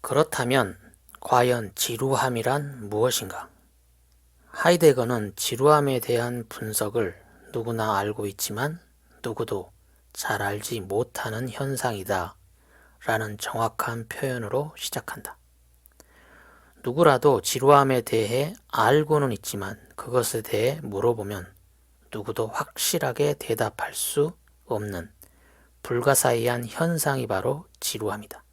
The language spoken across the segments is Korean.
그렇다면 과연 지루함이란 무엇인가? 하이데거는 지루함에 대한 분석을 누구나 알고 있지만 누구도 잘 알지 못하는 현상이다 라는 정확한 표현으로 시작한다. 누구라도 지루함에 대해 알고는 있지만 그것에 대해 물어보면 누구도 확실하게 대답할 수 없는 불가사의한 현상이 바로 지루함이다.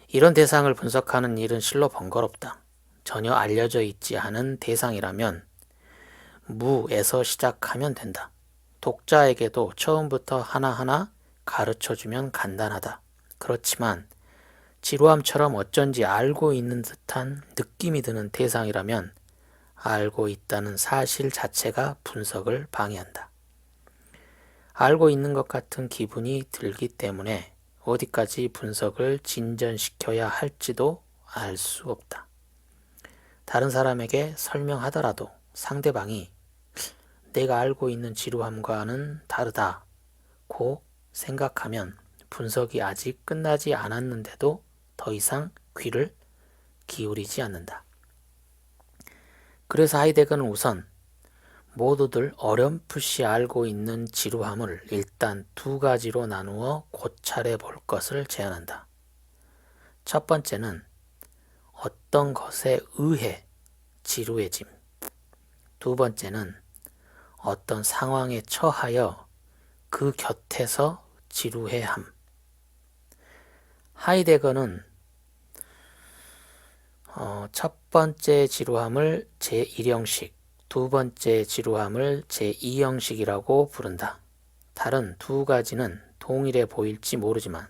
이런 대상을 분석하는 일은 실로 번거롭다. 전혀 알려져 있지 않은 대상이라면 무에서 시작하면 된다. 독자에게도 처음부터 하나하나 가르쳐주면 간단하다. 그렇지만 지루함처럼 어쩐지 알고 있는 듯한 느낌이 드는 대상이라면 알고 있다는 사실 자체가 분석을 방해한다. 알고 있는 것 같은 기분이 들기 때문에 어디까지 분석을 진전시켜야 할지도 알 수 없다. 다른 사람에게 설명하더라도 상대방이 내가 알고 있는 지루함과는 다르다고 생각하면 분석이 아직 끝나지 않았는데도 더 이상 귀를 기울이지 않는다. 그래서 하이데거는 우선 모두들 어렴풋이 알고 있는 지루함을 일단 두 가지로 나누어 고찰해 볼 것을 제안한다. 첫 번째는 어떤 것에 의해 지루해짐. 두 번째는 어떤 상황에 처하여 그 곁에서 지루해함. 하이데거는 첫 번째 지루함을 제1형식, 두 번째 지루함을 제2형식이라고 부른다. 다른 두 가지는 동일해 보일지 모르지만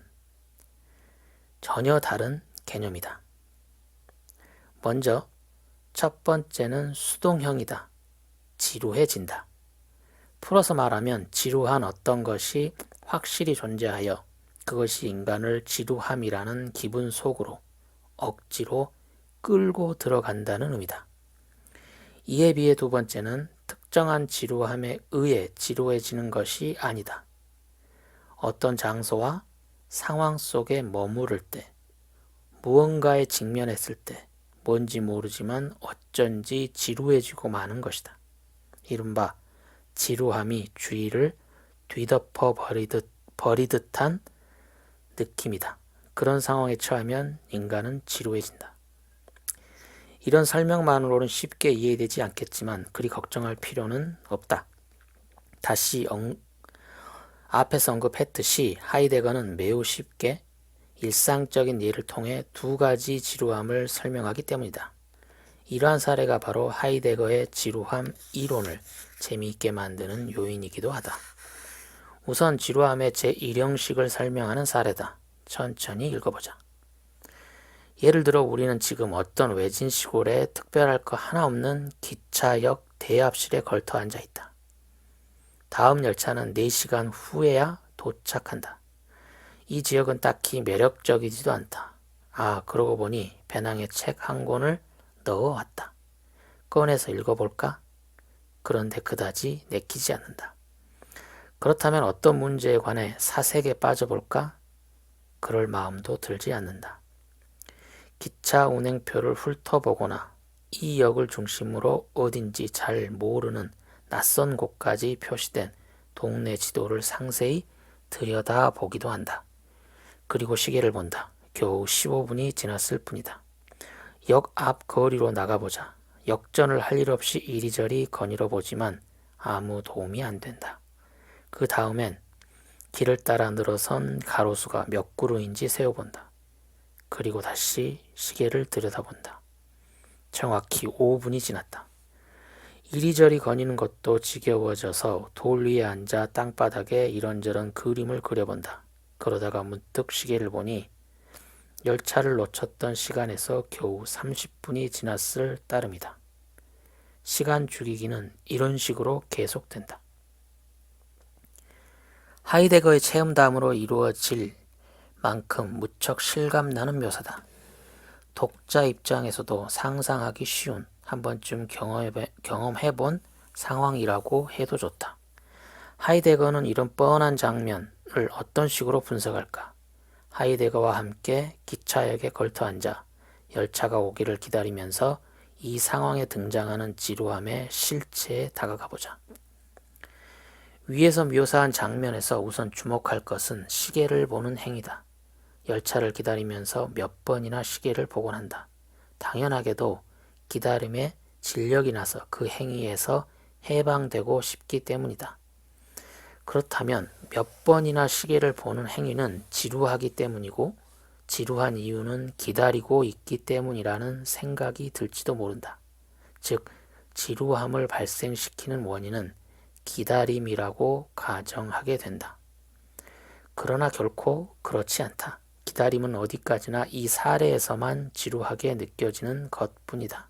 전혀 다른 개념이다. 먼저 첫 번째는 수동형이다. 지루해진다. 풀어서 말하면 지루한 어떤 것이 확실히 존재하여 그것이 인간을 지루함이라는 기분 속으로 억지로 끌고 들어간다는 의미다. 이에 비해 두 번째는 특정한 지루함에 의해 지루해지는 것이 아니다. 어떤 장소와 상황 속에 머무를 때, 무언가에 직면했을 때 뭔지 모르지만 어쩐지 지루해지고 마는 것이다. 이른바 지루함이 주위를 뒤덮어 버리듯한 느낌이다. 그런 상황에 처하면 인간은 지루해진다. 이런 설명만으로는 쉽게 이해되지 않겠지만 그리 걱정할 필요는 없다. 다시 앞에서 언급했듯이 하이데거는 매우 쉽게 일상적인 예를 통해 두 가지 지루함을 설명하기 때문이다. 이러한 사례가 바로 하이데거의 지루함 이론을 재미있게 만드는 요인이기도 하다. 우선 지루함의 제1형식을 설명하는 사례다. 천천히 읽어보자. 예를 들어 우리는 지금 어떤 외진 시골에 특별할 거 하나 없는 기차역 대합실에 걸터 앉아 있다. 다음 열차는 4시간 후에야 도착한다. 이 지역은 딱히 매력적이지도 않다. 그러고 보니 배낭에 책 한 권을 넣어왔다. 꺼내서 읽어볼까? 그런데 그다지 내키지 않는다. 그렇다면 어떤 문제에 관해 사색에 빠져볼까? 그럴 마음도 들지 않는다. 기차 운행표를 훑어보거나 이 역을 중심으로 어딘지 잘 모르는 낯선 곳까지 표시된 동네 지도를 상세히 들여다보기도 한다. 그리고 시계를 본다. 겨우 15분이 지났을 뿐이다. 역 앞 거리로 나가보자. 역전을 할 일 없이 이리저리 거닐어 보지만 아무 도움이 안 된다. 그 다음엔 길을 따라 늘어선 가로수가 몇 그루인지 세어본다. 그리고 다시 시계를 들여다본다. 정확히 5분이 지났다. 이리저리 거니는 것도 지겨워져서 돌 위에 앉아 땅바닥에 이런저런 그림을 그려본다. 그러다가 문득 시계를 보니 열차를 놓쳤던 시간에서 겨우 30분이 지났을 따름이다. 시간 죽이기는 이런 식으로 계속된다. 하이데거의 체험담으로 이루어질 만큼 무척 실감나는 묘사다. 독자 입장에서도 상상하기 쉬운 한 번쯤 경험해본 상황이라고 해도 좋다. 하이데거는 이런 뻔한 장면을 어떤 식으로 분석할까? 하이데거와 함께 기차역에 걸터앉아 열차가 오기를 기다리면서 이 상황에 등장하는 지루함의 실체에 다가가 보자. 위에서 묘사한 장면에서 우선 주목할 것은 시계를 보는 행위다. 열차를 기다리면서 몇 번이나 시계를 보곤 한다. 당연하게도 기다림에 진력이 나서 그 행위에서 해방되고 싶기 때문이다. 그렇다면 몇 번이나 시계를 보는 행위는 지루하기 때문이고 지루한 이유는 기다리고 있기 때문이라는 생각이 들지도 모른다. 즉, 지루함을 발생시키는 원인은 기다림이라고 가정하게 된다. 그러나 결코 그렇지 않다. 기다림은 어디까지나 이 사례에서만 지루하게 느껴지는 것뿐이다.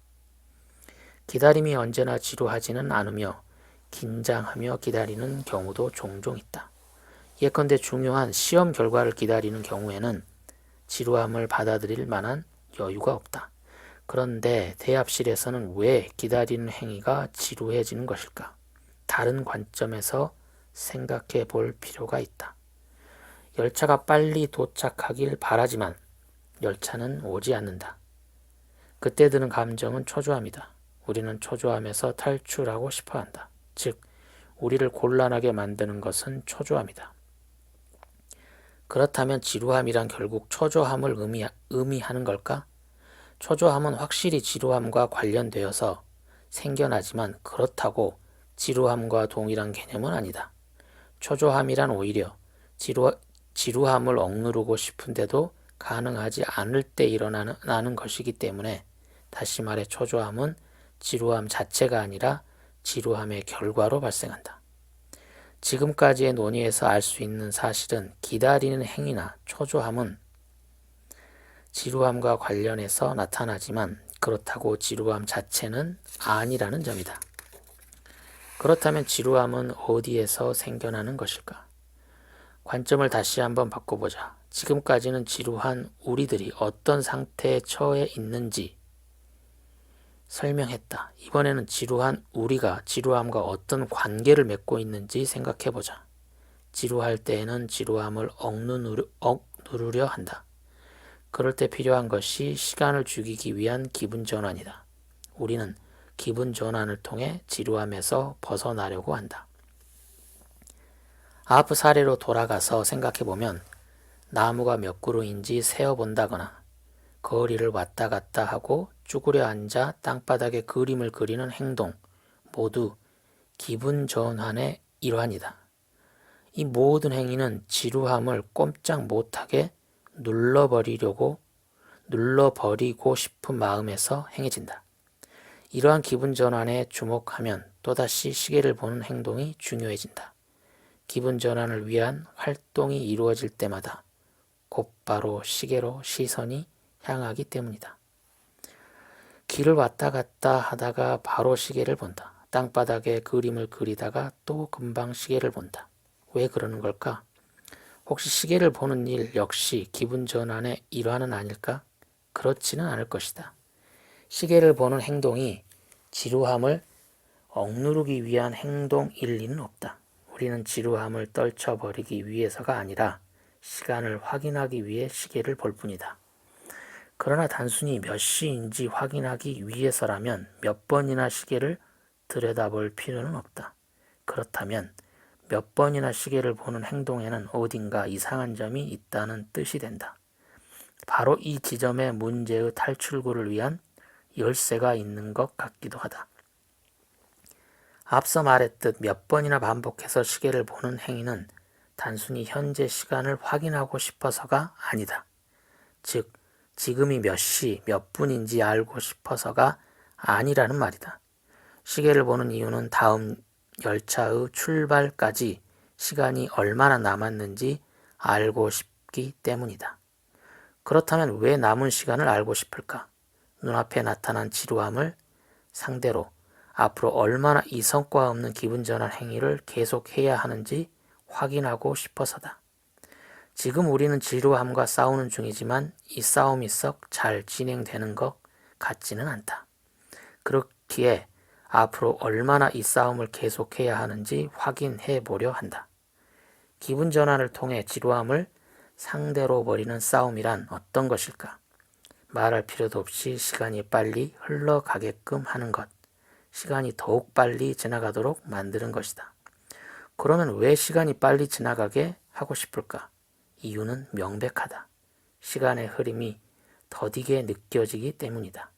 기다림이 언제나 지루하지는 않으며 긴장하며 기다리는 경우도 종종 있다. 예컨대 중요한 시험 결과를 기다리는 경우에는 지루함을 받아들일 만한 여유가 없다. 그런데 대합실에서는 왜 기다리는 행위가 지루해지는 것일까? 다른 관점에서 생각해 볼 필요가 있다. 열차가 빨리 도착하길 바라지만 열차는 오지 않는다. 그때 드는 감정은 초조함이다. 우리는 초조함에서 탈출하고 싶어 한다. 즉, 우리를 곤란하게 만드는 것은 초조함이다. 그렇다면 지루함이란 결국 초조함을 의미하는 걸까? 초조함은 확실히 지루함과 관련되어서 생겨나지만 그렇다고 지루함과 동일한 개념은 아니다. 초조함이란 오히려 지루함을 억누르고 싶은데도 가능하지 않을 때 일어나는 것이기 때문에 다시 말해 초조함은 지루함 자체가 아니라 지루함의 결과로 발생한다. 지금까지의 논의에서 알 수 있는 사실은 기다리는 행위나 초조함은 지루함과 관련해서 나타나지만 그렇다고 지루함 자체는 아니라는 점이다. 그렇다면 지루함은 어디에서 생겨나는 것일까? 관점을 다시 한번 바꿔보자. 지금까지는 지루한 우리들이 어떤 상태에 처해 있는지 설명했다. 이번에는 지루한 우리가 지루함과 어떤 관계를 맺고 있는지 생각해보자. 지루할 때에는 지루함을 억누르려 한다. 그럴 때 필요한 것이 시간을 죽이기 위한 기분 전환이다. 우리는 기분 전환을 통해 지루함에서 벗어나려고 한다. 앞 사례로 돌아가서 생각해보면 나무가 몇 그루인지 세어본다거나 거리를 왔다 갔다 하고 쭈그려 앉아 땅바닥에 그림을 그리는 행동 모두 기분 전환의 일환이다. 이 모든 행위는 지루함을 꼼짝 못하게 눌러버리고 싶은 마음에서 행해진다. 이러한 기분 전환에 주목하면 또다시 시계를 보는 행동이 중요해진다. 기분 전환을 위한 활동이 이루어질 때마다 곧바로 시계로 시선이 향하기 때문이다. 길을 왔다 갔다 하다가 바로 시계를 본다. 땅바닥에 그림을 그리다가 또 금방 시계를 본다. 왜 그러는 걸까? 혹시 시계를 보는 일 역시 기분 전환의 일환은 아닐까? 그렇지는 않을 것이다. 시계를 보는 행동이 지루함을 억누르기 위한 행동일 리는 없다. 우리는 지루함을 떨쳐버리기 위해서가 아니라 시간을 확인하기 위해 시계를 볼 뿐이다. 그러나 단순히 몇 시인지 확인하기 위해서라면 몇 번이나 시계를 들여다볼 필요는 없다. 그렇다면 몇 번이나 시계를 보는 행동에는 어딘가 이상한 점이 있다는 뜻이 된다. 바로 이 지점에 문제의 탈출구를 위한 열쇠가 있는 것 같기도 하다. 앞서 말했듯 몇 번이나 반복해서 시계를 보는 행위는 단순히 현재 시간을 확인하고 싶어서가 아니다. 즉, 지금이 몇 시, 몇 분인지 알고 싶어서가 아니라는 말이다. 시계를 보는 이유는 다음 열차의 출발까지 시간이 얼마나 남았는지 알고 싶기 때문이다. 그렇다면 왜 남은 시간을 알고 싶을까? 눈앞에 나타난 지루함을 상대로 앞으로 얼마나 이 성과 없는 기분 전환 행위를 계속해야 하는지 확인하고 싶어서다. 지금 우리는 지루함과 싸우는 중이지만 이 싸움이 썩 잘 진행되는 것 같지는 않다. 그렇기에 앞으로 얼마나 이 싸움을 계속해야 하는지 확인해 보려 한다. 기분 전환을 통해 지루함을 상대로 벌이는 싸움이란 어떤 것일까? 말할 필요도 없이 시간이 빨리 흘러가게끔 하는 것. 시간이 더욱 빨리 지나가도록 만드는 것이다. 그러면 왜 시간이 빨리 지나가게 하고 싶을까? 이유는 명백하다. 시간의 흐름이 더디게 느껴지기 때문이다.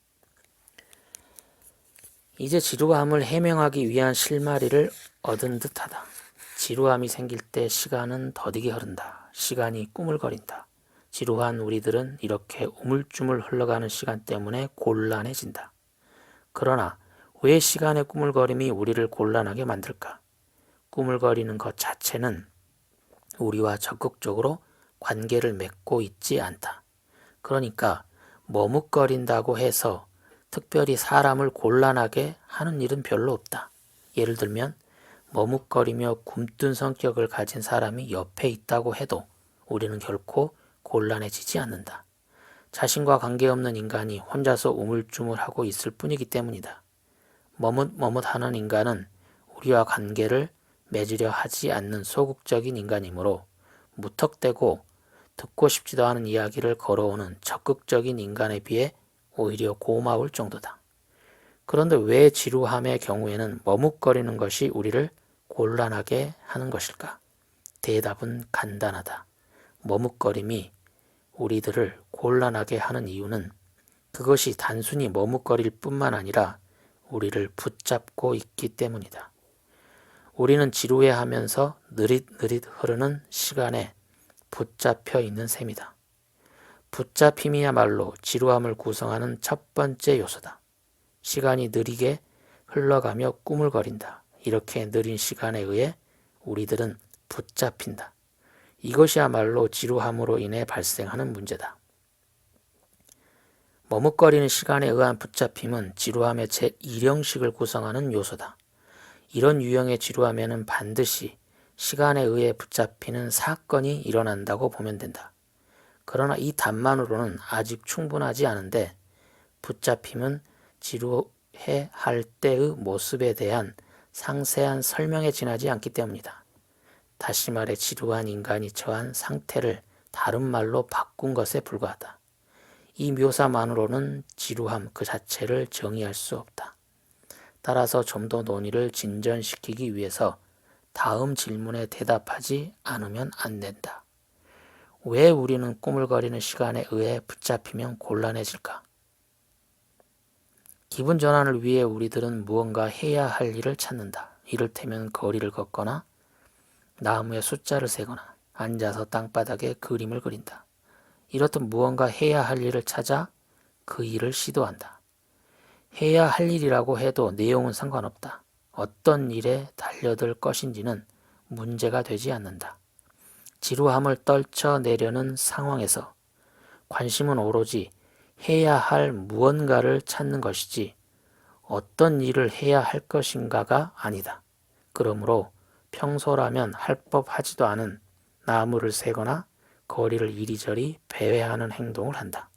이제 지루함을 해명하기 위한 실마리를 얻은 듯하다. 지루함이 생길 때 시간은 더디게 흐른다. 시간이 꾸물거린다. 지루한 우리들은 이렇게 우물쭈물 흘러가는 시간 때문에 곤란해진다. 그러나 왜 시간의 꾸물거림이 우리를 곤란하게 만들까? 꾸물거리는 것 자체는 우리와 적극적으로 관계를 맺고 있지 않다. 그러니까 머뭇거린다고 해서 특별히 사람을 곤란하게 하는 일은 별로 없다. 예를 들면 머뭇거리며 굼뜬 성격을 가진 사람이 옆에 있다고 해도 우리는 결코 곤란해지지 않는다. 자신과 관계없는 인간이 혼자서 우물쭈물하고 있을 뿐이기 때문이다. 머뭇머뭇하는 인간은 우리와 관계를 맺으려 하지 않는 소극적인 인간이므로 무턱대고 듣고 싶지도 않은 이야기를 걸어오는 적극적인 인간에 비해 오히려 고마울 정도다. 그런데 왜 지루함의 경우에는 머뭇거리는 것이 우리를 곤란하게 하는 것일까? 대답은 간단하다. 머뭇거림이 우리들을 곤란하게 하는 이유는 그것이 단순히 머뭇거릴 뿐만 아니라 우리를 붙잡고 있기 때문이다. 우리는 지루해하면서 느릿느릿 흐르는 시간에 붙잡혀 있는 셈이다. 붙잡힘이야말로 지루함을 구성하는 첫 번째 요소다. 시간이 느리게 흘러가며 꾸물거린다. 이렇게 느린 시간에 의해 우리들은 붙잡힌다. 이것이야말로 지루함으로 인해 발생하는 문제다. 머뭇거리는 시간에 의한 붙잡힘은 지루함의 제1형식을 구성하는 요소다. 이런 유형의 지루함에는 반드시 시간에 의해 붙잡히는 사건이 일어난다고 보면 된다. 그러나 이 답만으로는 아직 충분하지 않은데 붙잡힘은 지루해할 때의 모습에 대한 상세한 설명에 지나지 않기 때문이다. 다시 말해 지루한 인간이 처한 상태를 다른 말로 바꾼 것에 불과하다. 이 묘사만으로는 지루함 그 자체를 정의할 수 없다. 따라서 좀 더 논의를 진전시키기 위해서 다음 질문에 대답하지 않으면 안 된다. 왜 우리는 꾸물거리는 시간에 의해 붙잡히면 곤란해질까? 기분 전환을 위해 우리들은 무언가 해야 할 일을 찾는다. 이를테면 거리를 걷거나 나무에 숫자를 세거나 앉아서 땅바닥에 그림을 그린다. 이렇듯 무언가 해야 할 일을 찾아 그 일을 시도한다. 해야 할 일이라고 해도 내용은 상관없다. 어떤 일에 달려들 것인지는 문제가 되지 않는다. 지루함을 떨쳐내려는 상황에서 관심은 오로지 해야 할 무언가를 찾는 것이지 어떤 일을 해야 할 것인가가 아니다. 그러므로 평소라면 할 법하지도 않은 나무를 세거나 거리를 이리저리 배회하는 행동을 한다.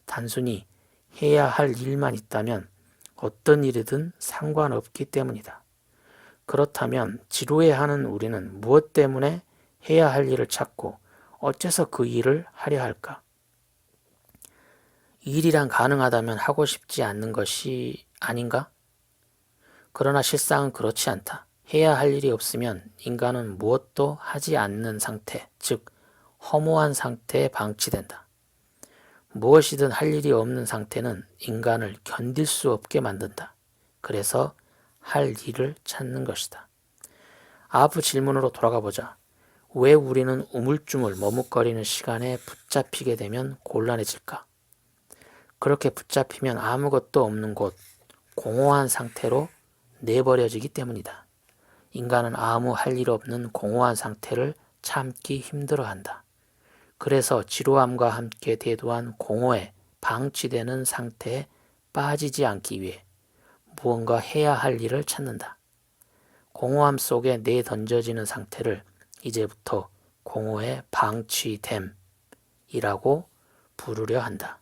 단순히 해야 할 일만 있다면 어떤 일이든 상관없기 때문이다. 그렇다면 지루해하는 우리는 무엇 때문에 해야 할 일을 찾고 어째서 그 일을 하려 할까? 일이란 가능하다면 하고 싶지 않는 것이 아닌가? 그러나 실상은 그렇지 않다. 해야 할 일이 없으면 인간은 무엇도 하지 않는 상태, 즉 허무한 상태에 방치된다. 무엇이든 할 일이 없는 상태는 인간을 견딜 수 없게 만든다. 그래서 할 일을 찾는 것이다. 앞 질문으로 돌아가 보자. 왜 우리는 우물쭈물 머뭇거리는 시간에 붙잡히게 되면 곤란해질까? 그렇게 붙잡히면 아무것도 없는 곳, 공허한 상태로 내버려지기 때문이다. 인간은 아무 할 일 없는 공허한 상태를 참기 힘들어한다. 그래서 지루함과 함께 대두한 공허에 방치되는 상태에 빠지지 않기 위해 무언가 해야 할 일을 찾는다. 공허함 속에 내던져지는 상태를 이제부터 공허에 방치됨이라고 부르려 한다.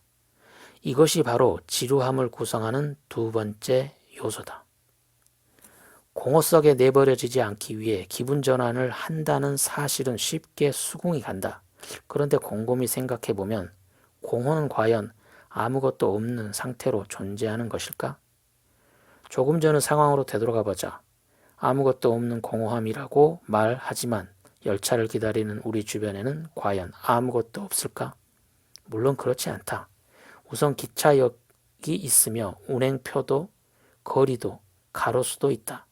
이것이 바로 지루함을 구성하는 두 번째 요소다. 공허 속에 내버려지지 않기 위해 기분 전환을 한다는 사실은 쉽게 수긍이 간다. 그런데 곰곰이 생각해보면 공허는 과연 아무것도 없는 상태로 존재하는 것일까? 조금 전의 상황으로 되돌아가 보자. 아무것도 없는 공허함이라고 말하지만 열차를 기다리는 우리 주변에는 과연 아무것도 없을까? 물론 그렇지 않다. 우선 기차역이 있으며 운행표도 거리도 가로수도 있다.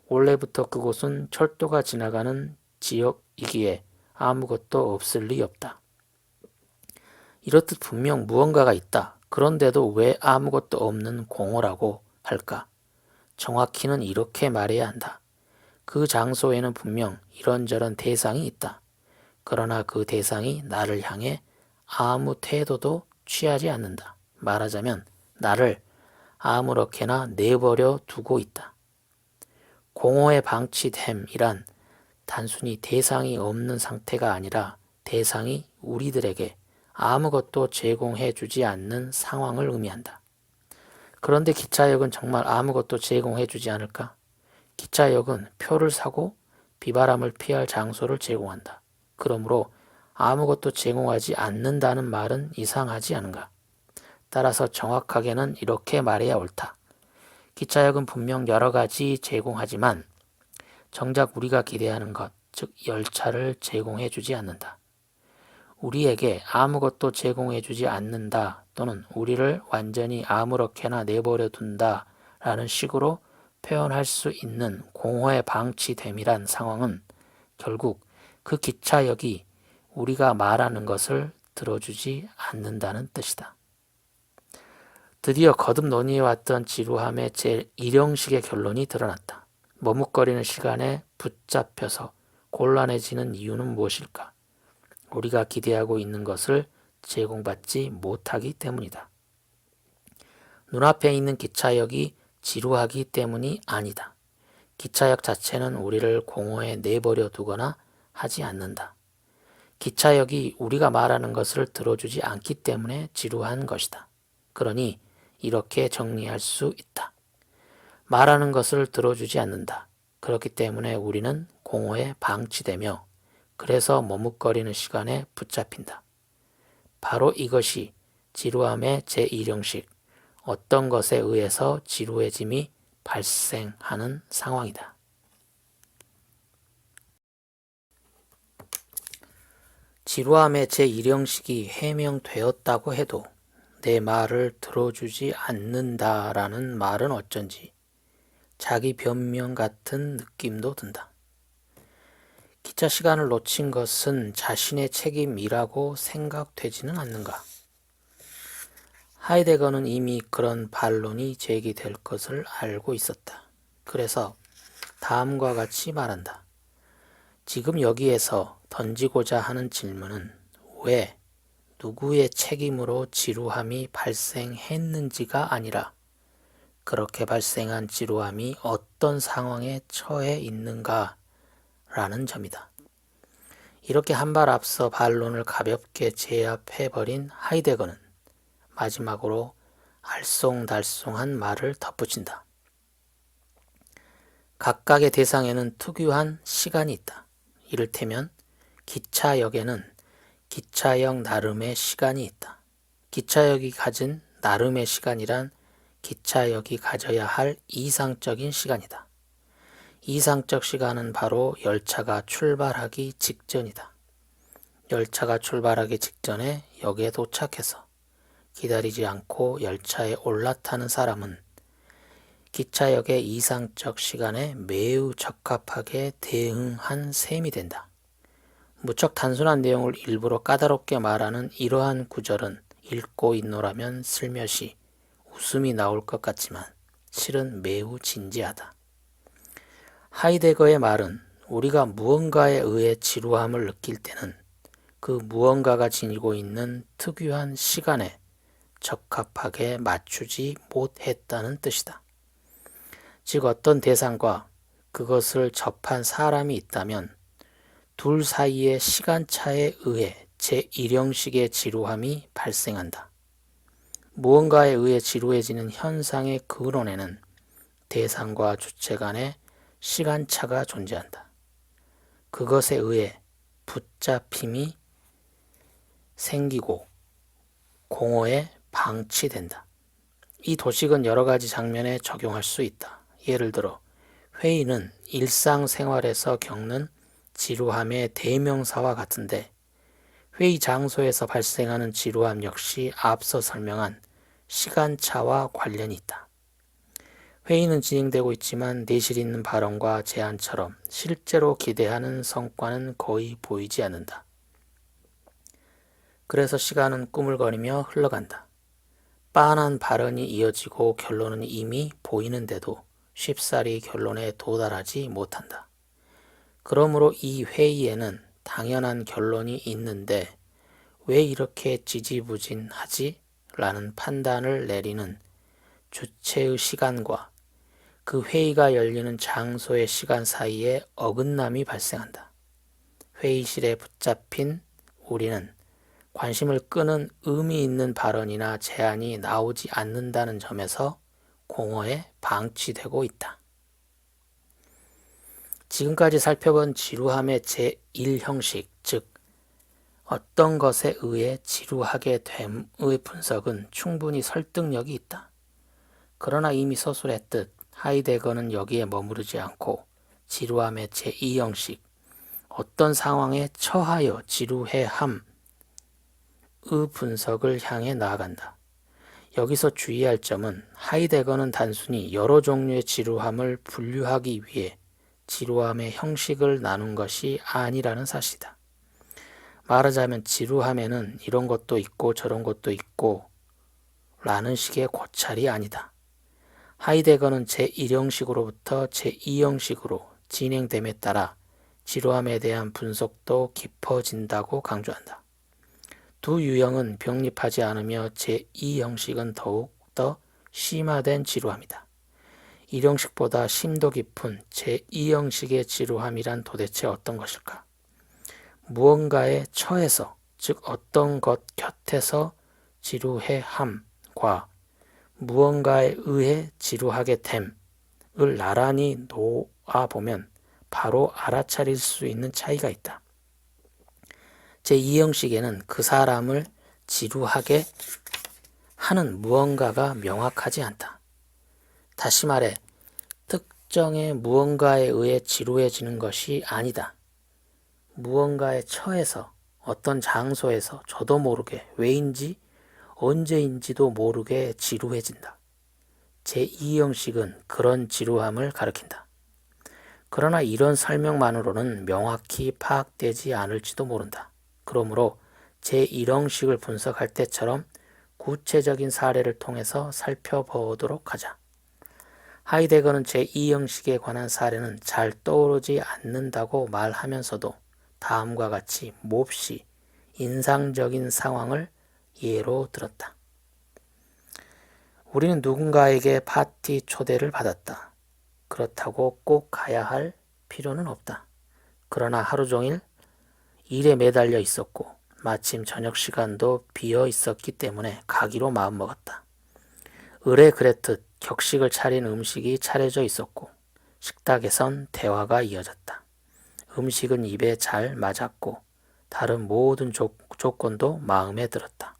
원래부터 그곳은 철도가 지나가는 지역이기에 아무것도 없을 리 없다. 이렇듯 분명 무언가가 있다. 그런데도 왜 아무것도 없는 공허라고 할까? 정확히는 이렇게 말해야 한다. 그 장소에는 분명 이런저런 대상이 있다. 그러나 그 대상이 나를 향해 아무 태도도 취하지 않는다. 말하자면 나를 아무렇게나 내버려 두고 있다. 공허에 방치됨이란 단순히 대상이 없는 상태가 아니라 대상이 우리들에게 아무것도 제공해 주지 않는 상황을 의미한다. 그런데 기차역은 정말 아무것도 제공해 주지 않을까? 기차역은 표를 사고 비바람을 피할 장소를 제공한다. 그러므로 아무것도 제공하지 않는다는 말은 이상하지 않은가? 따라서 정확하게는 이렇게 말해야 옳다. 기차역은 분명 여러 가지 제공하지만 정작 우리가 기대하는 것, 즉 열차를 제공해 주지 않는다. 우리에게 아무것도 제공해 주지 않는다 또는 우리를 완전히 아무렇게나 내버려 둔다 라는 식으로 표현할 수 있는 공허에 방치됨이란 상황은 결국 그 기차역이 우리가 말하는 것을 들어주지 않는다는 뜻이다. 드디어 거듭 논의해왔던 지루함의 제1형식의 결론이 드러났다. 머뭇거리는 시간에 붙잡혀서 곤란해지는 이유는 무엇일까? 우리가 기대하고 있는 것을 제공받지 못하기 때문이다. 눈앞에 있는 기차역이 지루하기 때문이 아니다. 기차역 자체는 우리를 공허에 내버려 두거나 하지 않는다. 기차역이 우리가 말하는 것을 들어주지 않기 때문에 지루한 것이다. 그러니 이렇게 정리할 수 있다. 말하는 것을 들어주지 않는다. 그렇기 때문에 우리는 공허에 방치되며 그래서 머뭇거리는 시간에 붙잡힌다. 바로 이것이 지루함의 제1형식, 어떤 것에 의해서 지루해짐이 발생하는 상황이다. 지루함의 제1형식이 해명되었다고 해도 내 말을 들어주지 않는다라는 말은 어쩐지 자기 변명 같은 느낌도 든다. 기차 시간을 놓친 것은 자신의 책임이라고 생각되지는 않는가? 하이데거는 이미 그런 반론이 제기될 것을 알고 있었다. 그래서 다음과 같이 말한다. 지금 여기에서 던지고자 하는 질문은 왜 누구의 책임으로 지루함이 발생했는지가 아니라 그렇게 발생한 지루함이 어떤 상황에 처해 있는가 라는 점이다. 이렇게 한 발 앞서 반론을 가볍게 제압해버린 하이데거는 마지막으로 알쏭달쏭한 말을 덧붙인다. 각각의 대상에는 특유한 시간이 있다. 이를테면 기차역에는 기차역 나름의 시간이 있다. 기차역이 가진 나름의 시간이란 기차역이 가져야 할 이상적인 시간이다. 이상적 시간은 바로 열차가 출발하기 직전이다. 열차가 출발하기 직전에 역에 도착해서 기다리지 않고 열차에 올라타는 사람은 기차역의 이상적 시간에 매우 적합하게 대응한 셈이 된다. 무척 단순한 내용을 일부러 까다롭게 말하는 이러한 구절은 읽고 있노라면 슬며시 웃음이 나올 것 같지만 실은 매우 진지하다. 하이데거의 말은 우리가 무언가에 의해 지루함을 느낄 때는 그 무언가가 지니고 있는 특유한 시간에 적합하게 맞추지 못했다는 뜻이다. 즉 어떤 대상과 그것을 접한 사람이 있다면 둘 사이의 시간차에 의해 제1형식의 지루함이 발생한다. 무언가에 의해 지루해지는 현상의 근원에는 대상과 주체 간의 시간차가 존재한다. 그것에 의해 붙잡힘이 생기고 공허에 방치된다. 이 도식은 여러 가지 장면에 적용할 수 있다. 예를 들어 회의는 일상생활에서 겪는 지루함의 대명사와 같은데 회의 장소에서 발생하는 지루함 역시 앞서 설명한 시간차와 관련이 있다. 회의는 진행되고 있지만 내실 있는 발언과 제안처럼 실제로 기대하는 성과는 거의 보이지 않는다. 그래서 시간은 꾸물거리며 흘러간다. 빤한 발언이 이어지고 결론은 이미 보이는데도 쉽사리 결론에 도달하지 못한다. 그러므로 이 회의에는 당연한 결론이 있는데 왜 이렇게 지지부진하지? 라는 판단을 내리는 주체의 시간과 그 회의가 열리는 장소의 시간 사이에 어긋남이 발생한다. 회의실에 붙잡힌 우리는 관심을 끄는 의미 있는 발언이나 제안이 나오지 않는다는 점에서 공허에 방치되고 있다. 지금까지 살펴본 지루함의 제1형식, 즉 어떤 것에 의해 지루하게 됨의 분석은 충분히 설득력이 있다. 그러나 이미 서술했듯 하이데거는 여기에 머무르지 않고 지루함의 제2형식, 어떤 상황에 처하여 지루해함의 분석을 향해 나아간다. 여기서 주의할 점은 하이데거는 단순히 여러 종류의 지루함을 분류하기 위해 지루함의 형식을 나눈 것이 아니라는 사실이다. 말하자면 지루함에는 이런 것도 있고 저런 것도 있고 라는 식의 고찰이 아니다. 하이데거는 제1형식으로부터 제2형식으로 진행됨에 따라 지루함에 대한 분석도 깊어진다고 강조한다. 두 유형은 병립하지 않으며 제2형식은 더욱 더 심화된 지루함이다. 1형식보다 심도 깊은 제2형식의 지루함이란 도대체 어떤 것일까? 무언가에 처해서, 즉 어떤 것 곁에서 지루해함과 무언가에 의해 지루하게 됨을 나란히 놓아보면 바로 알아차릴 수 있는 차이가 있다. 제2형식에는 그 사람을 지루하게 하는 무언가가 명확하지 않다. 다시 말해 특정의 무언가에 의해 지루해지는 것이 아니다. 무언가에 처해서 어떤 장소에서 저도 모르게 왜인지 언제인지도 모르게 지루해진다. 제2형식은 그런 지루함을 가리킨다. 그러나 이런 설명만으로는 명확히 파악되지 않을지도 모른다. 그러므로 제1형식을 분석할 때처럼 구체적인 사례를 통해서 살펴보도록 하자. 하이데거는 제2형식에 관한 사례는 잘 떠오르지 않는다고 말하면서도 다음과 같이 몹시 인상적인 상황을 예로 들었다. 우리는 누군가에게 파티 초대를 받았다. 그렇다고 꼭 가야 할 필요는 없다. 그러나 하루 종일 일에 매달려 있었고 마침 저녁 시간도 비어 있었기 때문에 가기로 마음먹었다. 의뢰 그랬듯 격식을 차린 음식이 차려져 있었고 식탁에선 대화가 이어졌다. 음식은 입에 잘 맞았고 다른 모든 조건도 마음에 들었다.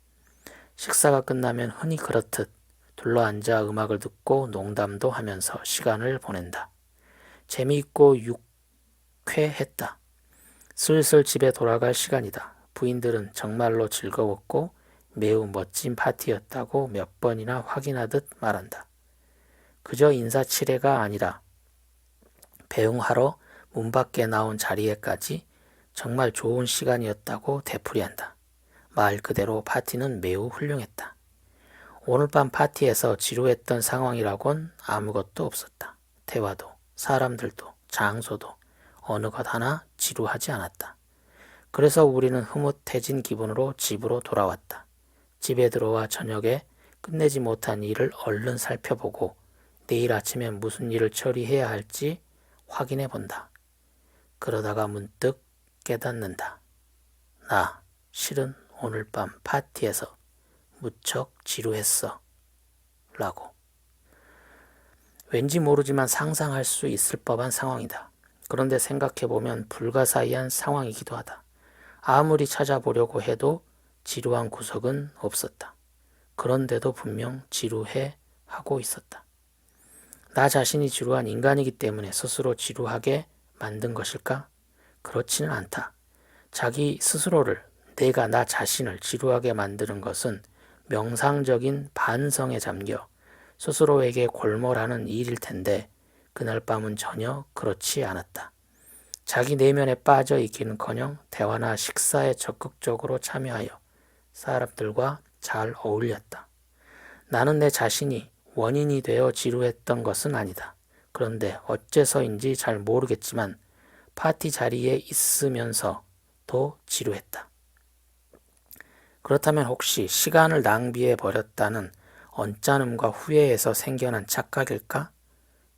식사가 끝나면 흔히 그렇듯 둘러앉아 음악을 듣고 농담도 하면서 시간을 보낸다. 재미있고 유쾌했다. 슬슬 집에 돌아갈 시간이다. 부인들은 정말로 즐거웠고 매우 멋진 파티였다고 몇 번이나 확인하듯 말한다. 그저 인사치레가 아니라 배웅하러 문 밖에 나온 자리에까지 정말 좋은 시간이었다고 되풀이한다. 말 그대로 파티는 매우 훌륭했다. 오늘 밤 파티에서 지루했던 상황이라곤 아무것도 없었다. 대화도, 사람들도, 장소도 어느 것 하나 지루하지 않았다. 그래서 우리는 흐뭇해진 기분으로 집으로 돌아왔다. 집에 들어와 저녁에 끝내지 못한 일을 얼른 살펴보고 내일 아침에 무슨 일을 처리해야 할지 확인해 본다. 그러다가 문득 깨닫는다. 나 실은 오늘 밤 파티에서 무척 지루했어. 라고. 왠지 모르지만 상상할 수 있을 법한 상황이다. 그런데 생각해보면 불가사의한 상황이기도 하다. 아무리 찾아보려고 해도 지루한 구석은 없었다. 그런데도 분명 지루해 하고 있었다. 나 자신이 지루한 인간이기 때문에 스스로 지루하게 만든 것일까? 그렇지는 않다. 자기 스스로를, 내가 나 자신을 지루하게 만드는 것은 명상적인 반성에 잠겨 스스로에게 골몰하는 일일 텐데 그날 밤은 전혀 그렇지 않았다. 자기 내면에 빠져 있기는커녕 대화나 식사에 적극적으로 참여하여 사람들과 잘 어울렸다. 나는 내 자신이 원인이 되어 지루했던 것은 아니다. 그런데 어째서인지 잘 모르겠지만 파티 자리에 있으면서도 지루했다. 그렇다면 혹시 시간을 낭비해 버렸다는 언짢음과 후회에서 생겨난 착각일까?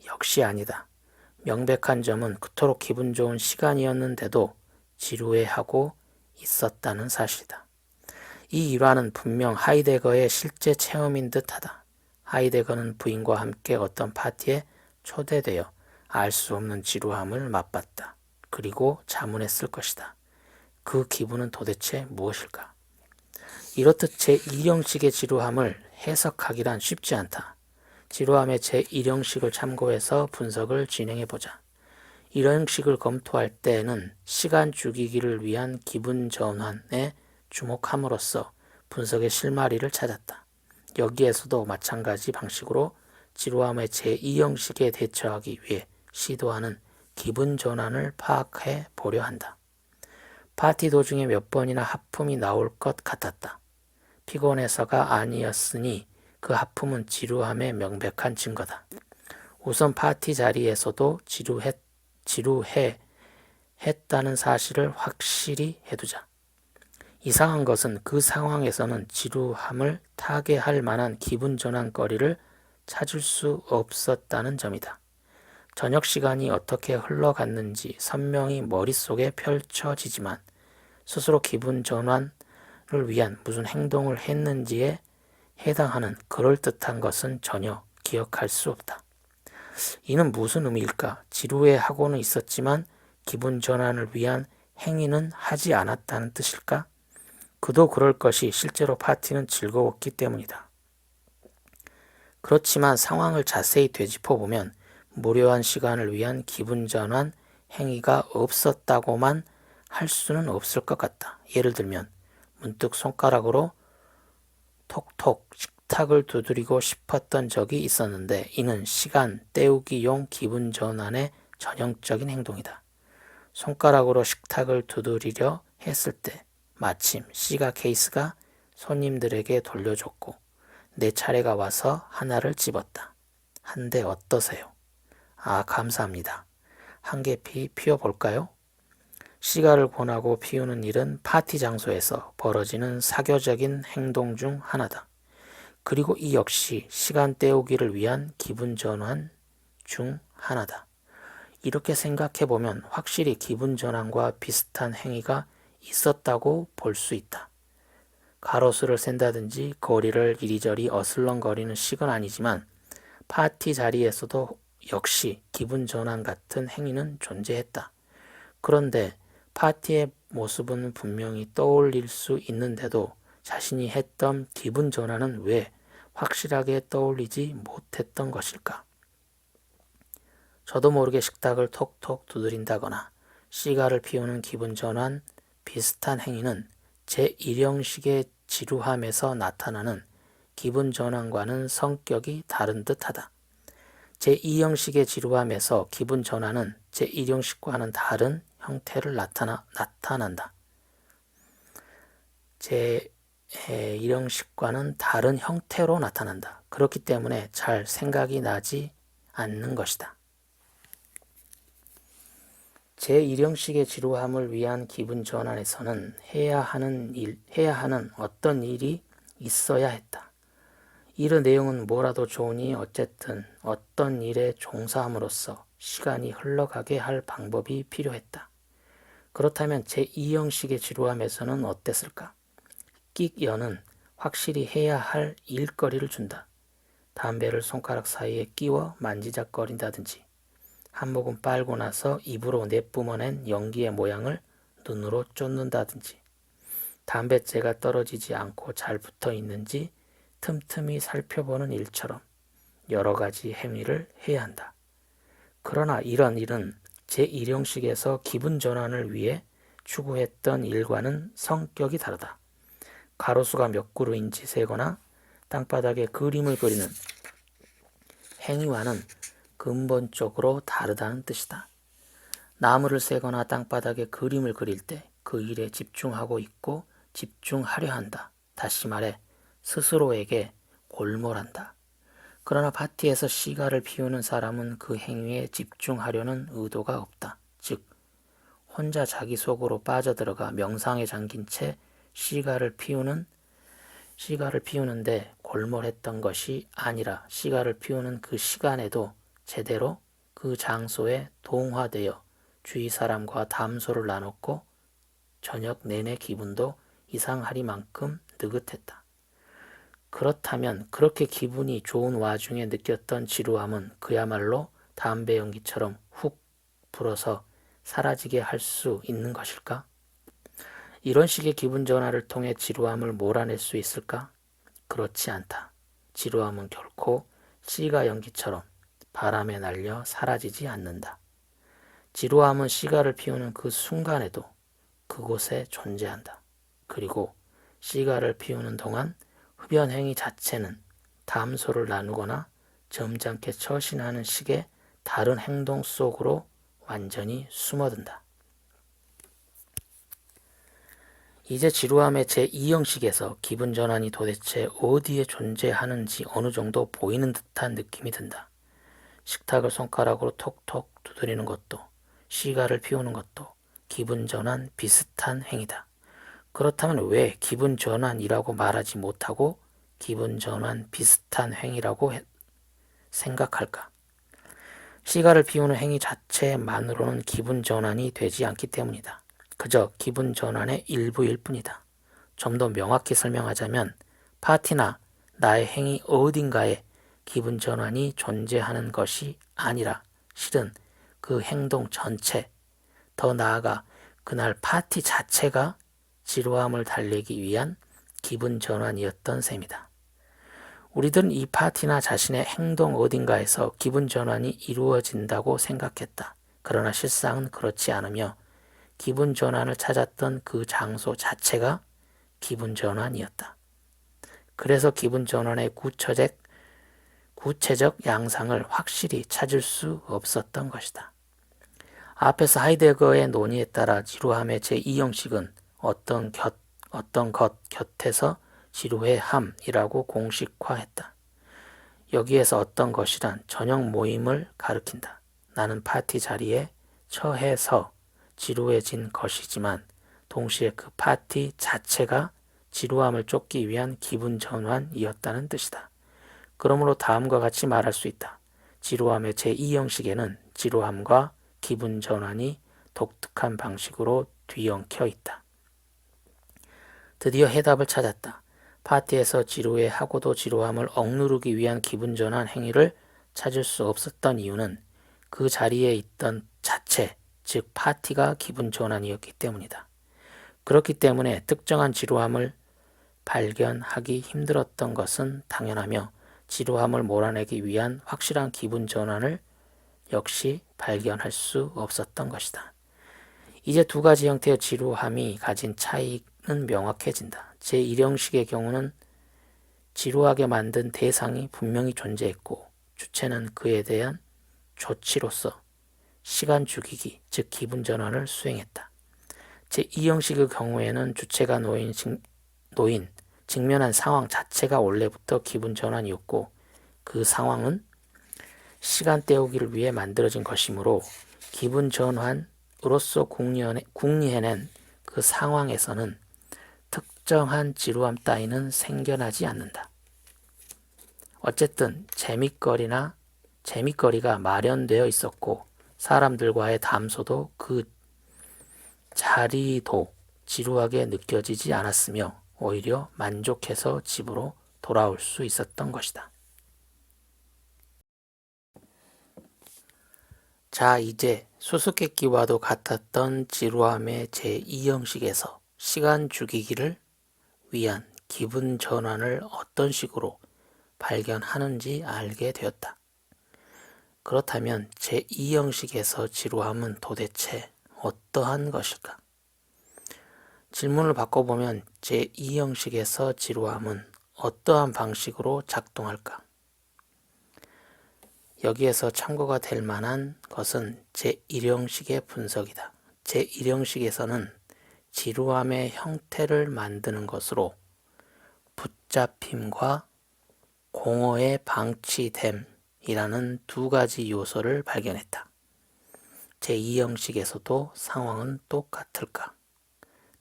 역시 아니다. 명백한 점은 그토록 기분 좋은 시간이었는데도 지루해하고 있었다는 사실이다. 이 일화는 분명 하이데거의 실제 체험인 듯하다. 하이데거는 부인과 함께 어떤 파티에 초대되어 알 수 없는 지루함을 맛봤다. 그리고 자문했을 것이다. 그 기분은 도대체 무엇일까? 이렇듯 제1형식의 지루함을 해석하기란 쉽지 않다. 지루함의 제1형식을 참고해서 분석을 진행해보자. 이런 형식을 검토할 때에는 시간 죽이기를 위한 기분 전환에 주목함으로써 분석의 실마리를 찾았다. 여기에서도 마찬가지 방식으로 지루함의 제2형식에 대처하기 위해 시도하는 기분 전환을 파악해 보려 한다. 파티 도중에 몇 번이나 하품이 나올 것 같았다. 피곤해서가 아니었으니 그 하품은 지루함의 명백한 증거다. 우선 파티 자리에서도 지루해 했다는 사실을 확실히 해두자. 이상한 것은 그 상황에서는 지루함을 타개할 만한 기분 전환거리를 찾을 수 없었다는 점이다. 저녁 시간이 어떻게 흘러갔는지 선명히 머릿속에 펼쳐지지만 스스로 기분 전환을 위한 무슨 행동을 했는지에 해당하는 그럴듯한 것은 전혀 기억할 수 없다. 이는 무슨 의미일까? 지루해하고는 있었지만 기분 전환을 위한 행위는 하지 않았다는 뜻일까? 그도 그럴 것이 실제로 파티는 즐거웠기 때문이다. 그렇지만 상황을 자세히 되짚어보면 무료한 시간을 위한 기분 전환 행위가 없었다고만 할 수는 없을 것 같다. 예를 들면 문득 손가락으로 톡톡 식탁을 두드리고 싶었던 적이 있었는데 이는 시간 때우기용 기분 전환의 전형적인 행동이다. 손가락으로 식탁을 두드리려 했을 때 마침 시가 케이스가 손님들에게 돌려줬고 내 차례가 와서 하나를 집었다. 한 대 어떠세요? 아, 감사합니다. 한 개 피워볼까요? 시가를 권하고 피우는 일은 파티 장소에서 벌어지는 사교적인 행동 중 하나다. 그리고 이 역시 시간 때우기를 위한 기분 전환 중 하나다. 이렇게 생각해보면 확실히 기분 전환과 비슷한 행위가 있었다고 볼 수 있다. 가로수를 샌다든지 거리를 이리저리 어슬렁거리는 식은 아니지만 파티 자리에서도 역시 기분 전환 같은 행위는 존재했다. 그런데 파티의 모습은 분명히 떠올릴 수 있는데도 자신이 했던 기분 전환은 왜 확실하게 떠올리지 못했던 것일까? 저도 모르게 식탁을 톡톡 두드린다거나 시가를 피우는 기분 전환 비슷한 행위는 제1형식의 지루함에서 나타나는 기분 전환과는 성격이 다른 듯하다. 제2형식의 지루함에서 기분 전환은 제1형식과는 다른 형태를 나타난다. 제1형식과는 다른 형태로 나타난다. 그렇기 때문에 잘 생각이 나지 않는 것이다. 제1형식의 지루함을 위한 기분 전환에서는 해야 하는 어떤 일이 있어야 했다. 일의 내용은 뭐라도 좋으니 어쨌든 어떤 일에 종사함으로써 시간이 흘러가게 할 방법이 필요했다. 그렇다면 제2형식의 지루함에서는 어땠을까? 끽 여는 확실히 해야 할 일거리를 준다. 담배를 손가락 사이에 끼워 만지작거린다든지 한 모금 빨고 나서 입으로 내뿜어낸 연기의 모양을 눈으로 쫓는다든지 담뱃재가 떨어지지 않고 잘 붙어 있는지 틈틈이 살펴보는 일처럼 여러 가지 행위를 해야 한다. 그러나 이런 일은 제1형식에서 기분 전환을 위해 추구했던 일과는 성격이 다르다. 가로수가 몇 그루인지 세거나 땅바닥에 그림을 그리는 행위와는 근본적으로 다르다는 뜻이다. 나무를 세거나 땅바닥에 그림을 그릴 때 그 일에 집중하고 있고 집중하려 한다. 다시 말해 스스로에게 골몰한다. 그러나 파티에서 시가를 피우는 사람은 그 행위에 집중하려는 의도가 없다. 즉 혼자 자기 속으로 빠져들어가 명상에 잠긴 채 시가를 피우는데 골몰했던 것이 아니라 시가를 피우는 그 시간에도 제대로 그 장소에 동화되어 주위 사람과 담소를 나눴고 저녁 내내 기분도 이상하리만큼 느긋했다. 그렇다면 그렇게 기분이 좋은 와중에 느꼈던 지루함은 그야말로 담배 연기처럼 훅 불어서 사라지게 할 수 있는 것일까? 이런 식의 기분 전환을 통해 지루함을 몰아낼 수 있을까? 그렇지 않다. 지루함은 결코 시가 연기처럼 바람에 날려 사라지지 않는다. 지루함은 시가를 피우는 그 순간에도 그곳에 존재한다. 그리고 시가를 피우는 동안 흡연 행위 자체는 담소를 나누거나 점잖게 처신하는 식의 다른 행동 속으로 완전히 숨어든다. 이제 지루함의 제2형식에서 기분 전환이 도대체 어디에 존재하는지 어느 정도 보이는 듯한 느낌이 든다. 식탁을 손가락으로 톡톡 두드리는 것도 시가를 피우는 것도 기분 전환 비슷한 행위다. 그렇다면 왜 기분 전환이라고 말하지 못하고 기분 전환 비슷한 행위라고 생각할까? 시가를 피우는 행위 자체만으로는 기분 전환이 되지 않기 때문이다. 그저 기분 전환의 일부일 뿐이다. 좀 더 명확히 설명하자면 파티나 나의 행위 어딘가에 기분 전환이 존재하는 것이 아니라 실은 그 행동 전체, 더 나아가 그날 파티 자체가 지루함을 달래기 위한 기분 전환이었던 셈이다. 우리들은 이 파티나 자신의 행동 어딘가에서 기분 전환이 이루어진다고 생각했다. 그러나 실상은 그렇지 않으며 기분 전환을 찾았던 그 장소 자체가 기분 전환이었다. 그래서 기분 전환의 구체적 양상을 확실히 찾을 수 없었던 것이다. 앞에서 하이데거의 논의에 따라 지루함의 제2형식은 어떤 것 곁에서 지루해함이라고 공식화했다. 여기에서 어떤 것이란 저녁 모임을 가리킨다. 나는 파티 자리에 처해서 지루해진 것이지만 동시에 그 파티 자체가 지루함을 쫓기 위한 기분 전환이었다는 뜻이다. 그러므로 다음과 같이 말할 수 있다. 지루함의 제2형식에는 지루함과 기분 전환이 독특한 방식으로 뒤엉켜 있다. 드디어 해답을 찾았다. 파티에서 지루해하고도 지루함을 억누르기 위한 기분 전환 행위를 찾을 수 없었던 이유는 그 자리에 있던 자체, 즉 파티가 기분 전환이었기 때문이다. 그렇기 때문에 특정한 지루함을 발견하기 힘들었던 것은 당연하며 지루함을 몰아내기 위한 확실한 기분 전환을 역시 발견할 수 없었던 것이다. 이제 두 가지 형태의 지루함이 가진 차이는 명확해진다. 제1형식의 경우는 지루하게 만든 대상이 분명히 존재했고 주체는 그에 대한 조치로서 시간 죽이기, 즉 기분 전환을 수행했다. 제2형식의 경우에는 주체가 직면한 상황 자체가 원래부터 기분 전환이었고 그 상황은 시간 때우기를 위해 만들어진 것이므로 기분 전환으로서 궁리해낸 그 상황에서는 특정한 지루함 따위는 생겨나지 않는다. 어쨌든 재미거리가 마련되어 있었고 사람들과의 담소도 그 자리도 지루하게 느껴지지 않았으며 오히려 만족해서 집으로 돌아올 수 있었던 것이다. 자, 이제 수수께끼와도 같았던 지루함의 제2형식에서 시간 죽이기를 위한 기분 전환을 어떤 식으로 발견하는지 알게 되었다. 그렇다면 제2형식에서 지루함은 도대체 어떠한 것일까? 질문을 바꿔보면 제2형식에서 지루함은 어떠한 방식으로 작동할까? 여기에서 참고가 될 만한 것은 제1형식의 분석이다. 제1형식에서는 지루함의 형태를 만드는 것으로 붙잡힘과 공허의 방치됨이라는 두 가지 요소를 발견했다. 제2형식에서도 상황은 똑같을까?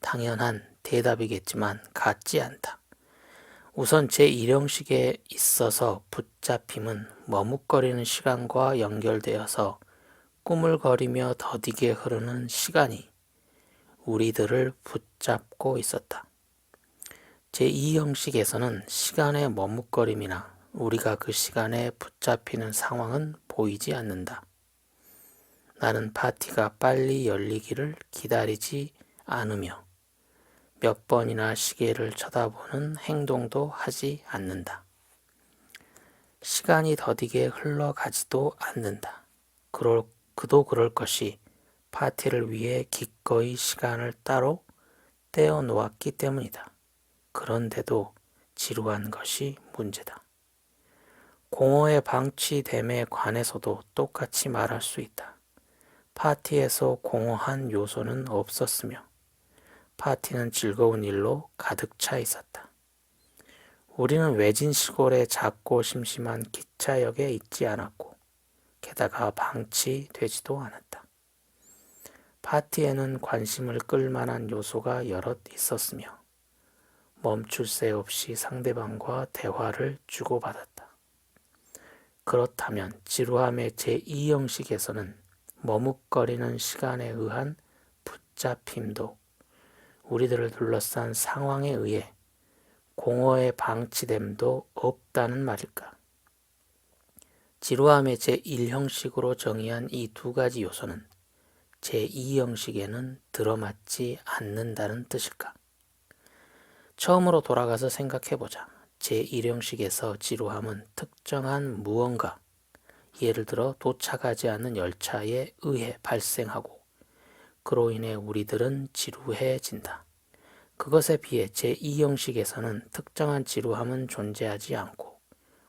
당연한 대답이겠지만 같지 않다. 우선 제1형식에 있어서 붙잡힘은 머뭇거리는 시간과 연결되어서 꾸물거리며 더디게 흐르는 시간이 우리들을 붙잡고 있었다. 제2형식에서는 시간의 머뭇거림이나 우리가 그 시간에 붙잡히는 상황은 보이지 않는다. 나는 파티가 빨리 열리기를 기다리지 않으며 몇 번이나 시계를 쳐다보는 행동도 하지 않는다. 시간이 더디게 흘러가지도 않는다. 그도 그럴 것이 파티를 위해 기꺼이 시간을 따로 떼어 놓았기 때문이다. 그런데도 지루한 것이 문제다. 공허의 방치됨에 관해서도 똑같이 말할 수 있다. 파티에서 공허한 요소는 없었으며 파티는 즐거운 일로 가득 차 있었다. 우리는 외진 시골의 작고 심심한 기차역에 있지 않았고 게다가 방치되지도 않았다. 파티에는 관심을 끌 만한 요소가 여럿 있었으며 멈출 새 없이 상대방과 대화를 주고받았다. 그렇다면 지루함의 제2형식에서는 머뭇거리는 시간에 의한 붙잡힘도 우리들을 둘러싼 상황에 의해 공허의 방치됨도 없다는 말일까? 지루함의 제1형식으로 정의한 이 두 가지 요소는 제2형식에는 들어맞지 않는다는 뜻일까? 처음으로 돌아가서 생각해보자. 제1형식에서 지루함은 특정한 무언가, 예를 들어 도착하지 않는 열차에 의해 발생하고 그로 인해 우리들은 지루해진다. 그것에 비해 제2형식에서는 특정한 지루함은 존재하지 않고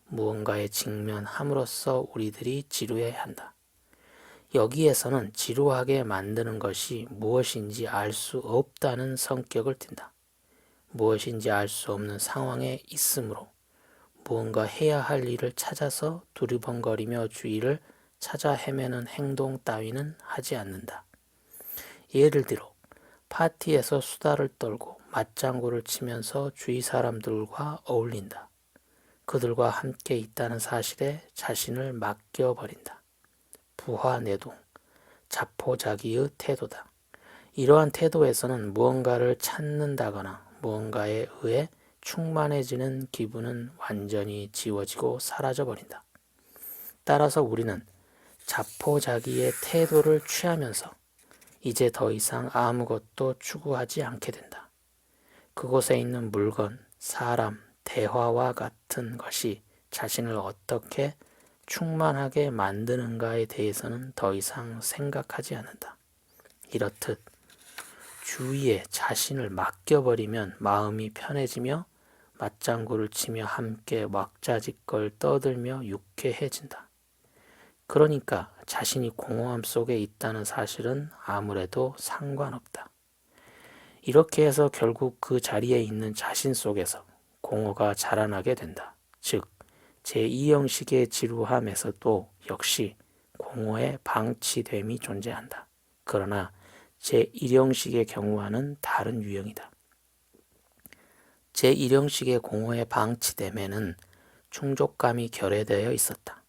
무언가에 직면함으로써 우리들이 지루해한다. 여기에서는 지루하게 만드는 것이 무엇인지 알 수 없다는 성격을 띈다. 무엇인지 알 수 없는 상황에 있으므로 무언가 해야 할 일을 찾아서 두리번거리며 주위를 찾아 헤매는 행동 따위는 하지 않는다. 예를 들어 파티에서 수다를 떨고 맞장구를 치면서 주위 사람들과 어울린다. 그들과 함께 있다는 사실에 자신을 맡겨버린다. 부하내동, 자포자기의 태도다. 이러한 태도에서는 무언가를 찾는다거나 무언가에 의해 충만해지는 기분은 완전히 지워지고 사라져버린다. 따라서 우리는 자포자기의 태도를 취하면서 이제 더 이상 아무것도 추구하지 않게 된다. 그곳에 있는 물건, 사람, 대화와 같은 것이 자신을 어떻게 충만하게 만드는가에 대해서는 더 이상 생각하지 않는다. 이렇듯 주위에 자신을 맡겨버리면 마음이 편해지며 맞장구를 치며 함께 왁자지껄 떠들며 유쾌해진다. 그러니까 자신이 공허함 속에 있다는 사실은 아무래도 상관없다. 이렇게 해서 결국 그 자리에 있는 자신 속에서 공허가 자라나게 된다. 즉, 제2형식의 지루함에서도 역시 공허의 방치됨이 존재한다. 그러나 제1형식의 경우와는 다른 유형이다. 제1형식의 공허의 방치됨에는 충족감이 결여되어 있었다.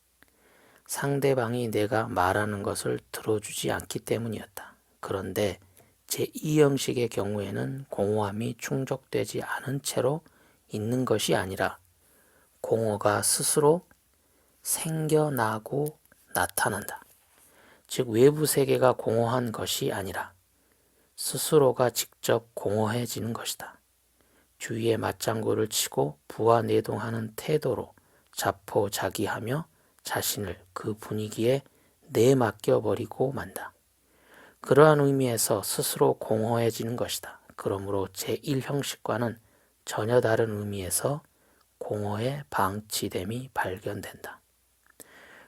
상대방이 내가 말하는 것을 들어주지 않기 때문이었다. 그런데 제2형식의 경우에는 공허함이 충족되지 않은 채로 있는 것이 아니라 공허가 스스로 생겨나고 나타난다. 즉 외부 세계가 공허한 것이 아니라 스스로가 직접 공허해지는 것이다. 주위에 맞장구를 치고 부하내동하는 태도로 자포자기하며 자신을 그 분위기에 내맡겨버리고 만다. 그러한 의미에서 스스로 공허해지는 것이다. 그러므로 제1형식과는 전혀 다른 의미에서 공허의 방치됨이 발견된다.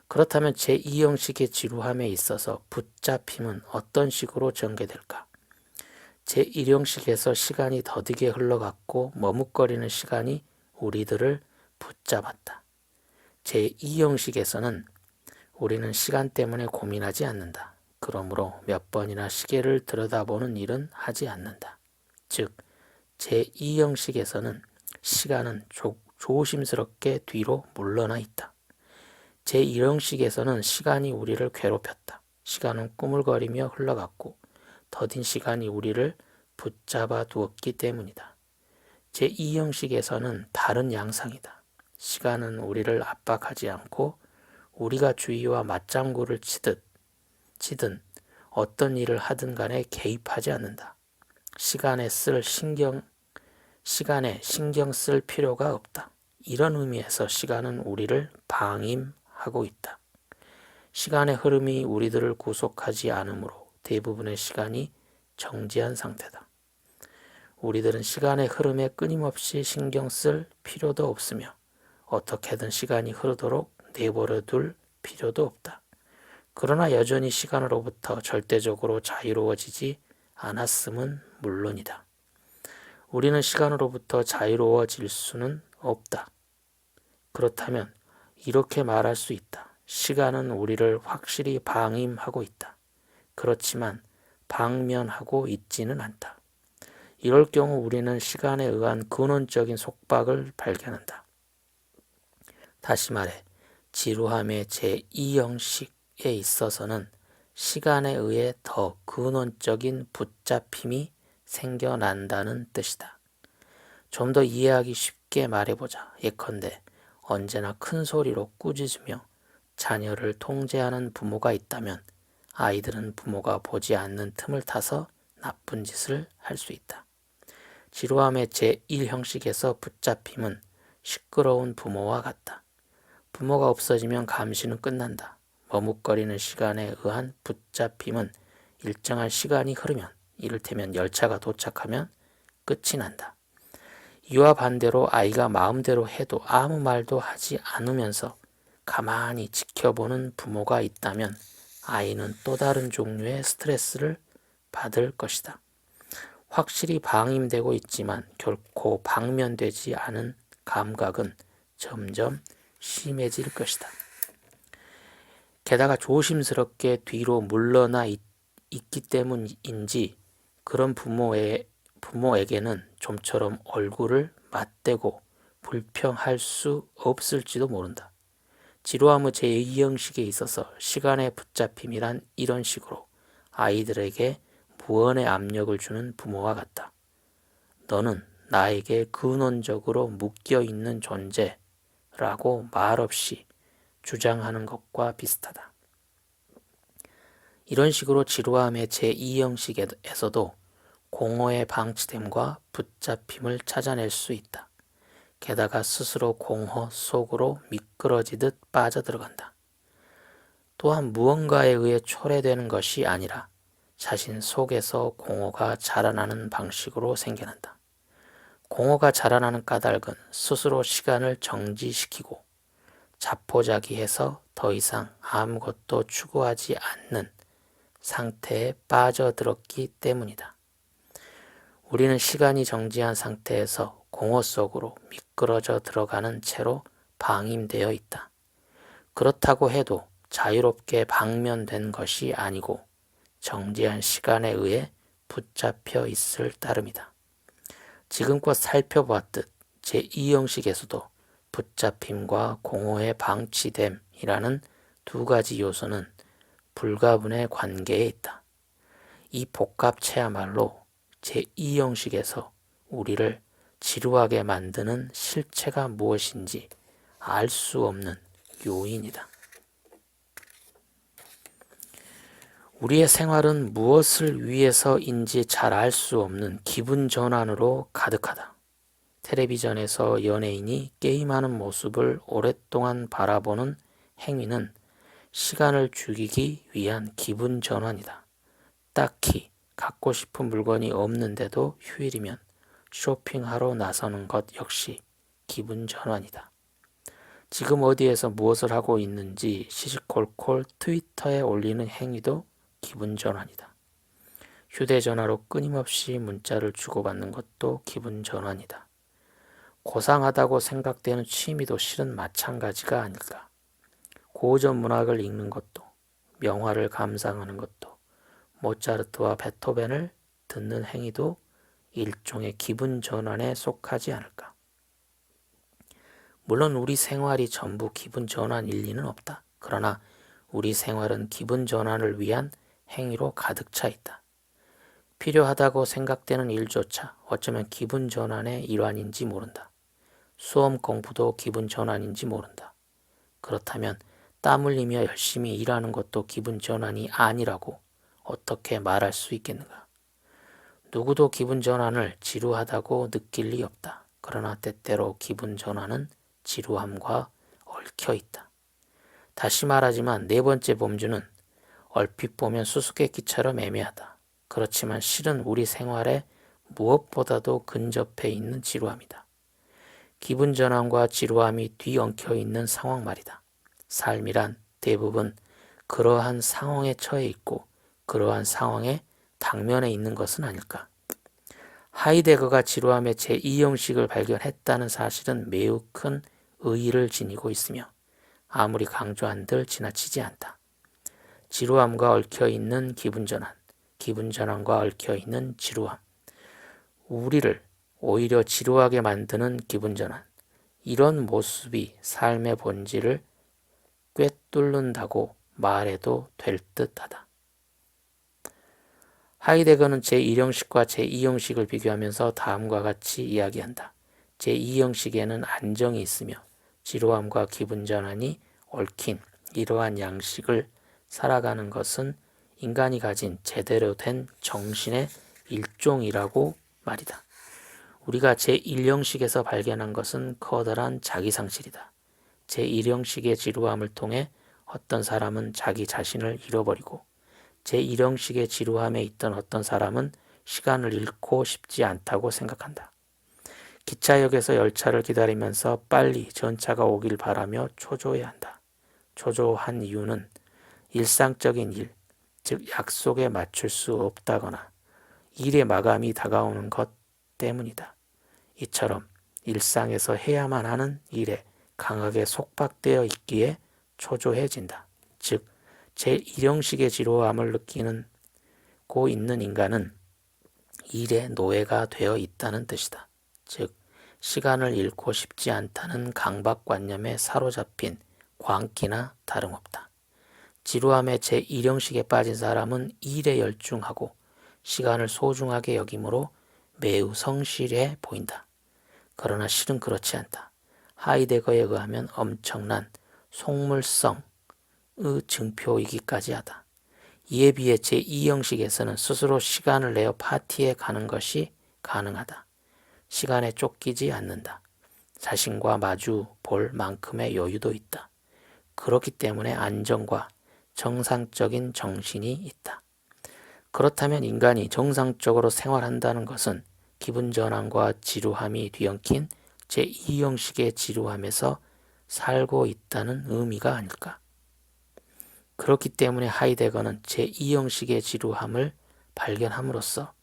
그렇다면 제2형식의 지루함에 있어서 붙잡힘은 어떤 식으로 전개될까? 제1형식에서 시간이 더디게 흘러갔고 머뭇거리는 시간이 우리들을 붙잡았다. 제2형식에서는 우리는 시간 때문에 고민하지 않는다. 그러므로 몇 번이나 시계를 들여다보는 일은 하지 않는다. 즉, 제2형식에서는 시간은 조심스럽게 뒤로 물러나 있다. 제1형식에서는 시간이 우리를 괴롭혔다. 시간은 꾸물거리며 흘러갔고 더딘 시간이 우리를 붙잡아 두었기 때문이다. 제2형식에서는 다른 양상이다. 시간은 우리를 압박하지 않고 우리가 주위와 맞장구를 치든 어떤 일을 하든 간에 개입하지 않는다. 시간에 신경 쓸 필요가 없다. 이런 의미에서 시간은 우리를 방임하고 있다. 시간의 흐름이 우리들을 구속하지 않으므로 대부분의 시간이 정지한 상태다. 우리들은 시간의 흐름에 끊임없이 신경 쓸 필요도 없으며 어떻게든 시간이 흐르도록 내버려 둘 필요도 없다. 그러나 여전히 시간으로부터 절대적으로 자유로워지지 않았음은 물론이다. 우리는 시간으로부터 자유로워질 수는 없다. 그렇다면 이렇게 말할 수 있다. 시간은 우리를 확실히 방임하고 있다. 그렇지만 방면하고 있지는 않다. 이럴 경우 우리는 시간에 의한 근원적인 속박을 발견한다. 다시 말해 지루함의 제2형식에 있어서는 시간에 의해 더 근원적인 붙잡힘이 생겨난다는 뜻이다. 좀 더 이해하기 쉽게 말해보자. 예컨대 언제나 큰 소리로 꾸짖으며 자녀를 통제하는 부모가 있다면 아이들은 부모가 보지 않는 틈을 타서 나쁜 짓을 할 수 있다. 지루함의 제1형식에서 붙잡힘은 시끄러운 부모와 같다. 부모가 없어지면 감시는 끝난다. 머뭇거리는 시간에 의한 붙잡힘은 일정한 시간이 흐르면, 이를테면 열차가 도착하면 끝이 난다. 이와 반대로 아이가 마음대로 해도 아무 말도 하지 않으면서 가만히 지켜보는 부모가 있다면 아이는 또 다른 종류의 스트레스를 받을 것이다. 확실히 방임되고 있지만 결코 방면되지 않은 감각은 점점 심해질 것이다. 게다가 조심스럽게 뒤로 물러나 있기 때문인지 그런 부모에게는 좀처럼 얼굴을 맞대고 불평할 수 없을지도 모른다. 지루함의 제2형식에 있어서 시간의 붙잡힘이란 이런 식으로 아이들에게 무언의 압력을 주는 부모와 같다. 너는 나에게 근원적으로 묶여있는 존재라고 말없이 주장하는 것과 비슷하다. 이런 식으로 지루함의 제2형식에서도 공허의 방치됨과 붙잡힘을 찾아낼 수 있다. 게다가 스스로 공허 속으로 미끄러지듯 빠져들어간다. 또한 무언가에 의해 초래되는 것이 아니라 자신 속에서 공허가 자라나는 방식으로 생겨난다. 공허가 자라나는 까닭은 스스로 시간을 정지시키고 자포자기해서 더 이상 아무것도 추구하지 않는 상태에 빠져들었기 때문이다. 우리는 시간이 정지한 상태에서 공허 속으로 미끄러져 들어가는 채로 방임되어 있다. 그렇다고 해도 자유롭게 방면된 것이 아니고 정지한 시간에 의해 붙잡혀 있을 따름이다. 지금껏 살펴보았듯 제2형식에서도 붙잡힘과 공허의 방치됨이라는 두 가지 요소는 불가분의 관계에 있다. 이 복합체야말로 제2형식에서 우리를 지루하게 만드는 실체가 무엇인지 알 수 없는 요인이다. 우리의 생활은 무엇을 위해서인지 잘 알 수 없는 기분 전환으로 가득하다. 텔레비전에서 연예인이 게임하는 모습을 오랫동안 바라보는 행위는 시간을 죽이기 위한 기분 전환이다. 딱히 갖고 싶은 물건이 없는데도 휴일이면 쇼핑하러 나서는 것 역시 기분 전환이다. 지금 어디에서 무엇을 하고 있는지 시시콜콜 트위터에 올리는 행위도 기분 전환이다. 휴대전화로 끊임없이 문자를 주고받는 것도 기분 전환이다. 고상하다고 생각되는 취미도 실은 마찬가지가 아닐까. 고전 문학을 읽는 것도, 명화를 감상하는 것도, 모차르트와 베토벤을 듣는 행위도 일종의 기분 전환에 속하지 않을까. 물론 우리 생활이 전부 기분 전환일 리는 없다. 그러나 우리 생활은 기분 전환을 위한 행위로 가득 차 있다. 필요하다고 생각되는 일조차 어쩌면 기분 전환의 일환인지 모른다. 수험 공부도 기분 전환인지 모른다. 그렇다면 땀 흘리며 열심히 일하는 것도 기분 전환이 아니라고 어떻게 말할 수 있겠는가? 누구도 기분 전환을 지루하다고 느낄 리 없다. 그러나 때때로 기분 전환은 지루함과 얽혀 있다. 다시 말하지만 네 번째 범주는 얼핏 보면 수수께끼처럼 애매하다. 그렇지만 실은 우리 생활에 무엇보다도 근접해 있는 지루함이다. 기분 전환과 지루함이 뒤엉켜 있는 상황 말이다. 삶이란 대부분 그러한 상황에 처해 있고 그러한 상황에 당면에 있는 것은 아닐까. 하이데거가 지루함의 제2형식을 발견했다는 사실은 매우 큰 의의를 지니고 있으며 아무리 강조한들 지나치지 않다. 지루함과 얽혀있는 기분 전환과 얽혀있는 지루함, 우리를 오히려 지루하게 만드는 기분 전환, 이런 모습이 삶의 본질을 꿰뚫는다고 말해도 될 듯하다. 하이데거는 제1형식과 제2형식을 비교하면서 다음과 같이 이야기한다. 제2형식에는 안정이 있으며 지루함과 기분 전환이 얽힌 이러한 양식을 살아가는 것은 인간이 가진 제대로 된 정신의 일종이라고 말이다. 우리가 제1형식에서 발견한 것은 커다란 자기상실이다. 제1형식의 지루함을 통해 어떤 사람은 자기 자신을 잃어버리고 제1형식의 지루함에 있던 어떤 사람은 시간을 잃고 싶지 않다고 생각한다. 기차역에서 열차를 기다리면서 빨리 전차가 오길 바라며 초조해야 한다. 초조한 이유는 일상적인 일, 즉 약속에 맞출 수 없다거나 일의 마감이 다가오는 것 때문이다. 이처럼 일상에서 해야만 하는 일에 강하게 속박되어 있기에 초조해진다. 즉 제1형식의 지루함을 느끼고 있는 인간은 일의 노예가 되어 있다는 뜻이다. 즉 시간을 잃고 싶지 않다는 강박관념에 사로잡힌 광기나 다름없다. 지루함의 제1형식에 빠진 사람은 일에 열중하고 시간을 소중하게 여기므로 매우 성실해 보인다. 그러나 실은 그렇지 않다. 하이데거에 의하면 엄청난 속물성의 증표이기까지 하다. 이에 비해 제2형식에서는 스스로 시간을 내어 파티에 가는 것이 가능하다. 시간에 쫓기지 않는다. 자신과 마주 볼 만큼의 여유도 있다. 그렇기 때문에 안정과 정상적인 정신이 있다. 그렇다면 인간이 정상적으로 생활한다는 것은 기분 전환과 지루함이 뒤엉킨 제2형식의 지루함에서 살고 있다는 의미가 아닐까. 그렇기 때문에 하이데거는 제2형식의 지루함을 발견함으로써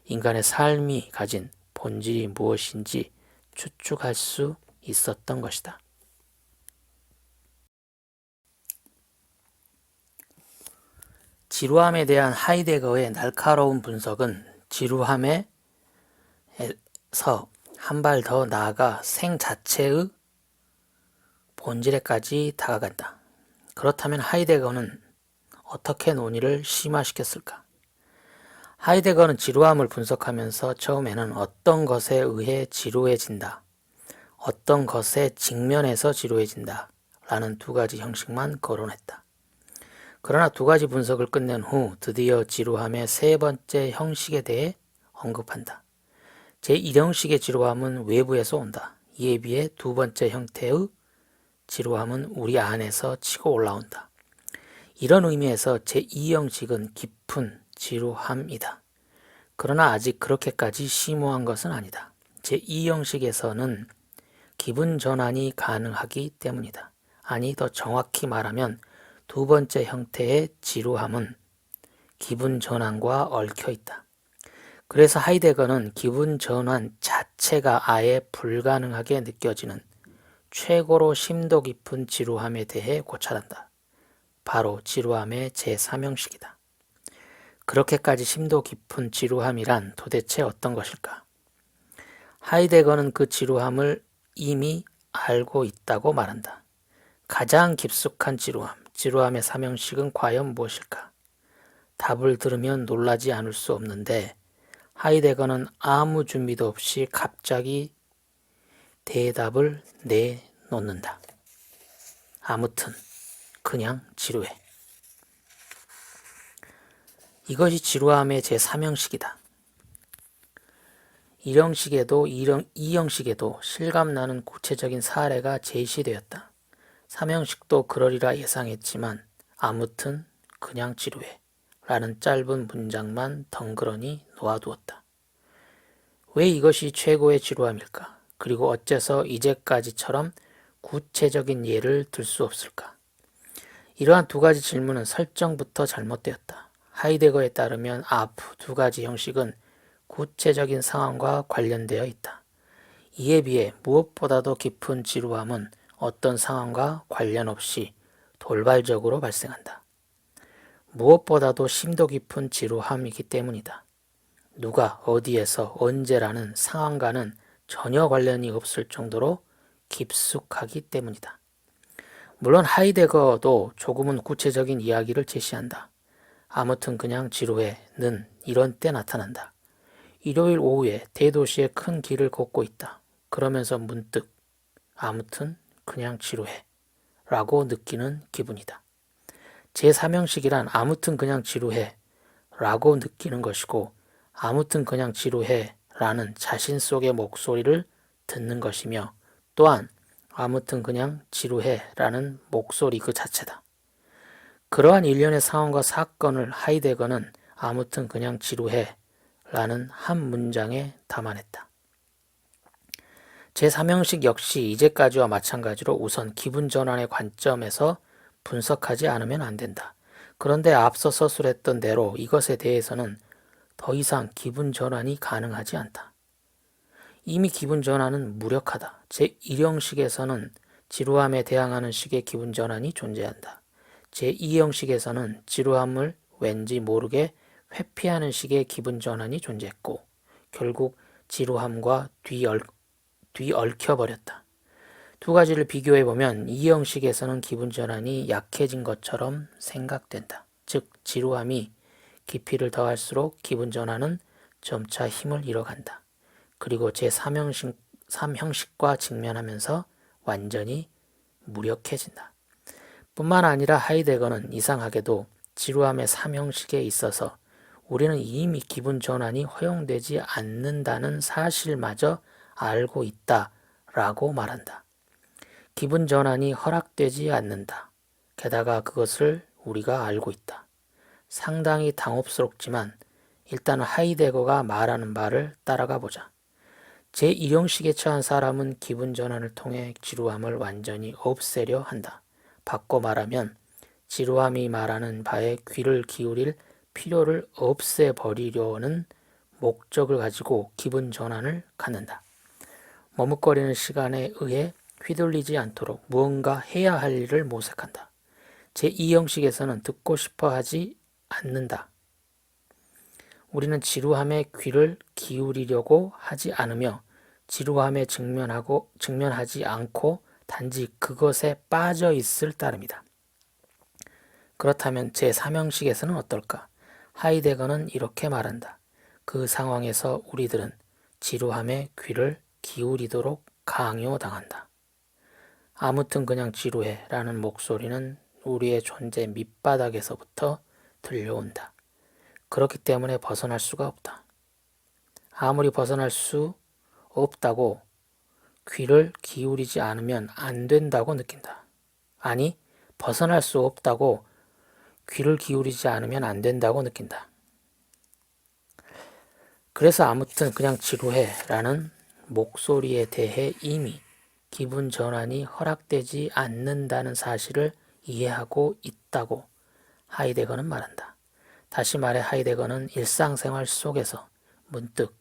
인간의 삶이 가진 본질이 무엇인지 추측할 수 있었던 것이다. 지루함에 대한 하이데거의 날카로운 분석은 지루함에서 한 발 더 나아가 생 자체의 본질에까지 다가간다. 그렇다면 하이데거는 어떻게 논의를 심화시켰을까? 하이데거는 지루함을 분석하면서 처음에는 어떤 것에 의해 지루해진다, 어떤 것에 직면해서 지루해진다 라는 두 가지 형식만 거론했다. 그러나 두 가지 분석을 끝낸 후 드디어 지루함의 세 번째 형식에 대해 언급한다. 제1형식의 지루함은 외부에서 온다. 이에 비해 두 번째 형태의 지루함은 우리 안에서 치고 올라온다. 이런 의미에서 제2형식은 깊은 지루함이다. 그러나 아직 그렇게까지 심오한 것은 아니다. 제2형식에서는 기분 전환이 가능하기 때문이다. 아니, 더 정확히 말하면 두 번째 형태의 지루함은 기분 전환과 얽혀 있다. 그래서 하이데거는 기분 전환 자체가 아예 불가능하게 느껴지는 최고로 심도 깊은 지루함에 대해 고찰한다. 바로 지루함의 제3형식이다. 그렇게까지 심도 깊은 지루함이란 도대체 어떤 것일까? 하이데거는 그 지루함을 이미 알고 있다고 말한다. 가장 깊숙한 지루함, 지루함의 3형식은 과연 무엇일까? 답을 들으면 놀라지 않을 수 없는데 하이데거는 아무 준비도 없이 갑자기 대답을 내놓는다. 아무튼 그냥 지루해. 이것이 지루함의 제3형식이다. 1형식에도 2형식에도 실감나는 구체적인 사례가 제시되었다. 3형식도 그러리라 예상했지만 아무튼 그냥 지루해 라는 짧은 문장만 덩그러니 놓아두었다. 왜 이것이 최고의 지루함일까? 그리고 어째서 이제까지처럼 구체적인 예를 들 수 없을까? 이러한 두 가지 질문은 설정부터 잘못되었다. 하이데거에 따르면 앞 두 가지 형식은 구체적인 상황과 관련되어 있다. 이에 비해 무엇보다도 깊은 지루함은 어떤 상황과 관련 없이 돌발적으로 발생한다. 무엇보다도 심도 깊은 지루함이기 때문이다. 누가 어디에서 언제라는 상황과는 전혀 관련이 없을 정도로 깊숙하기 때문이다. 물론 하이데거도 조금은 구체적인 이야기를 제시한다. 아무튼 그냥 지루해는 이런 때 나타난다. 일요일 오후에 대도시의 큰 길을 걷고 있다. 그러면서 문득 아무튼 그냥 지루해 라고 느끼는 기분이다. 제3형식이란 아무튼 그냥 지루해 라고 느끼는 것이고 아무튼 그냥 지루해 라는 자신 속의 목소리를 듣는 것이며 또한 아무튼 그냥 지루해 라는 목소리 그 자체다. 그러한 일련의 상황과 사건을 하이데거는 아무튼 그냥 지루해 라는 한 문장에 담아냈다. 제3형식 역시 이제까지와 마찬가지로 우선 기분 전환의 관점에서 분석하지 않으면 안 된다. 그런데 앞서 서술했던 대로 이것에 대해서는 더 이상 기분 전환이 가능하지 않다. 이미 기분 전환은 무력하다. 제1형식에서는 지루함에 대항하는 식의 기분 전환이 존재한다. 제2형식에서는 지루함을 왠지 모르게 회피하는 식의 기분 전환이 존재했고 결국 지루함과 뒤얽혀버렸다. 두 가지를 비교해보면 이 형식에서는 기분 전환이 약해진 것처럼 생각된다. 즉 지루함이 깊이를 더할수록 기분 전환은 점차 힘을 잃어간다. 그리고 제3형식과 직면하면서 완전히 무력해진다. 뿐만 아니라 하이데거는 이상하게도 지루함의 3형식에 있어서 우리는 이미 기분 전환이 허용되지 않는다는 사실마저 알고 있다라고 말한다. 기분 전환이 허락되지 않는다. 게다가 그것을 우리가 알고 있다. 상당히 당혹스럽지만 일단 하이데거가 말하는 바를 따라가 보자. 제1형식에 처한 사람은 기분 전환을 통해 지루함을 완전히 없애려 한다. 바꿔 말하면 지루함이 말하는 바에 귀를 기울일 필요를 없애버리려는 목적을 가지고 기분 전환을 갖는다. 머뭇거리는 시간에 의해 휘둘리지 않도록 무언가 해야 할 일을 모색한다. 제2형식에서는 듣고 싶어 하지 않는다. 우리는 지루함에 귀를 기울이려고 하지 않으며 지루함에 직면하지 않고 단지 그것에 빠져 있을 따름이다. 그렇다면 제3형식에서는 어떨까? 하이데거는 이렇게 말한다. 그 상황에서 우리들은 지루함에 귀를 기울이도록 강요당한다. 아무튼 그냥 지루해 라는 목소리는 우리의 존재 밑바닥에서부터 들려온다. 그렇기 때문에 벗어날 수가 없다. 아무리 벗어날 수 없다고 귀를 기울이지 않으면 안 된다고 느낀다. 아니, 벗어날 수 없다고 귀를 기울이지 않으면 안 된다고 느낀다. 그래서 아무튼 그냥 지루해 라는 목소리에 대해 이미 기분 전환이 허락되지 않는다는 사실을 이해하고 있다고 하이데거는 말한다. 다시 말해 하이데거는 일상생활 속에서 문득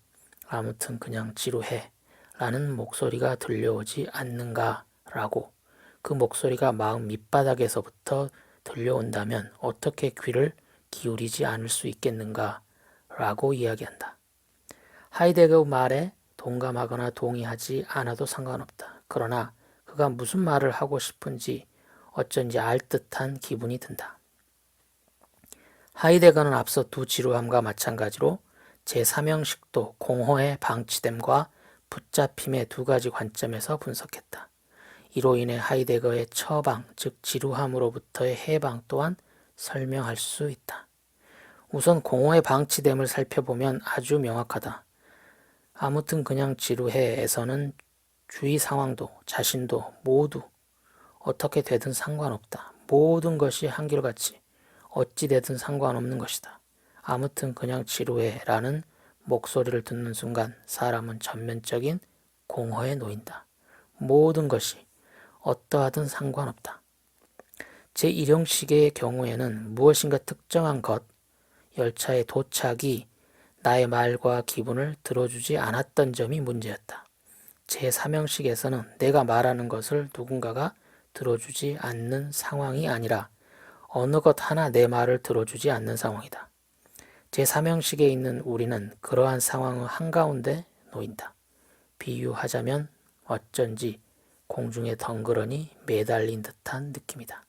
아무튼 그냥 지루해 라는 목소리가 들려오지 않는가 라고, 그 목소리가 마음 밑바닥에서부터 들려온다면 어떻게 귀를 기울이지 않을 수 있겠는가 라고 이야기한다. 하이데거 말에 동감하거나 동의하지 않아도 상관없다. 그러나 그가 무슨 말을 하고 싶은지 어쩐지 알듯한 기분이 든다. 하이데거는 앞서 두 지루함과 마찬가지로 제3형식도 공허의 방치됨과 붙잡힘의 두 가지 관점에서 분석했다. 이로 인해 하이데거의 처방, 즉 지루함으로부터의 해방 또한 설명할 수 있다. 우선 공허의 방치됨을 살펴보면 아주 명확하다. 아무튼 그냥 지루해에서는 주위 상황도 자신도 모두 어떻게 되든 상관없다. 모든 것이 한결같이 어찌 되든 상관없는 것이다. 아무튼 그냥 지루해라는 목소리를 듣는 순간 사람은 전면적인 공허에 놓인다. 모든 것이 어떠하든 상관없다. 제1형식의 경우에는 무엇인가 특정한 것, 열차의 도착이 나의 말과 기분을 들어주지 않았던 점이 문제였다. 제3형식에서는 내가 말하는 것을 누군가가 들어주지 않는 상황이 아니라 어느 것 하나 내 말을 들어주지 않는 상황이다. 제3형식에 있는 우리는 그러한 상황의 한가운데 놓인다. 비유하자면 어쩐지 공중에 덩그러니 매달린 듯한 느낌이다.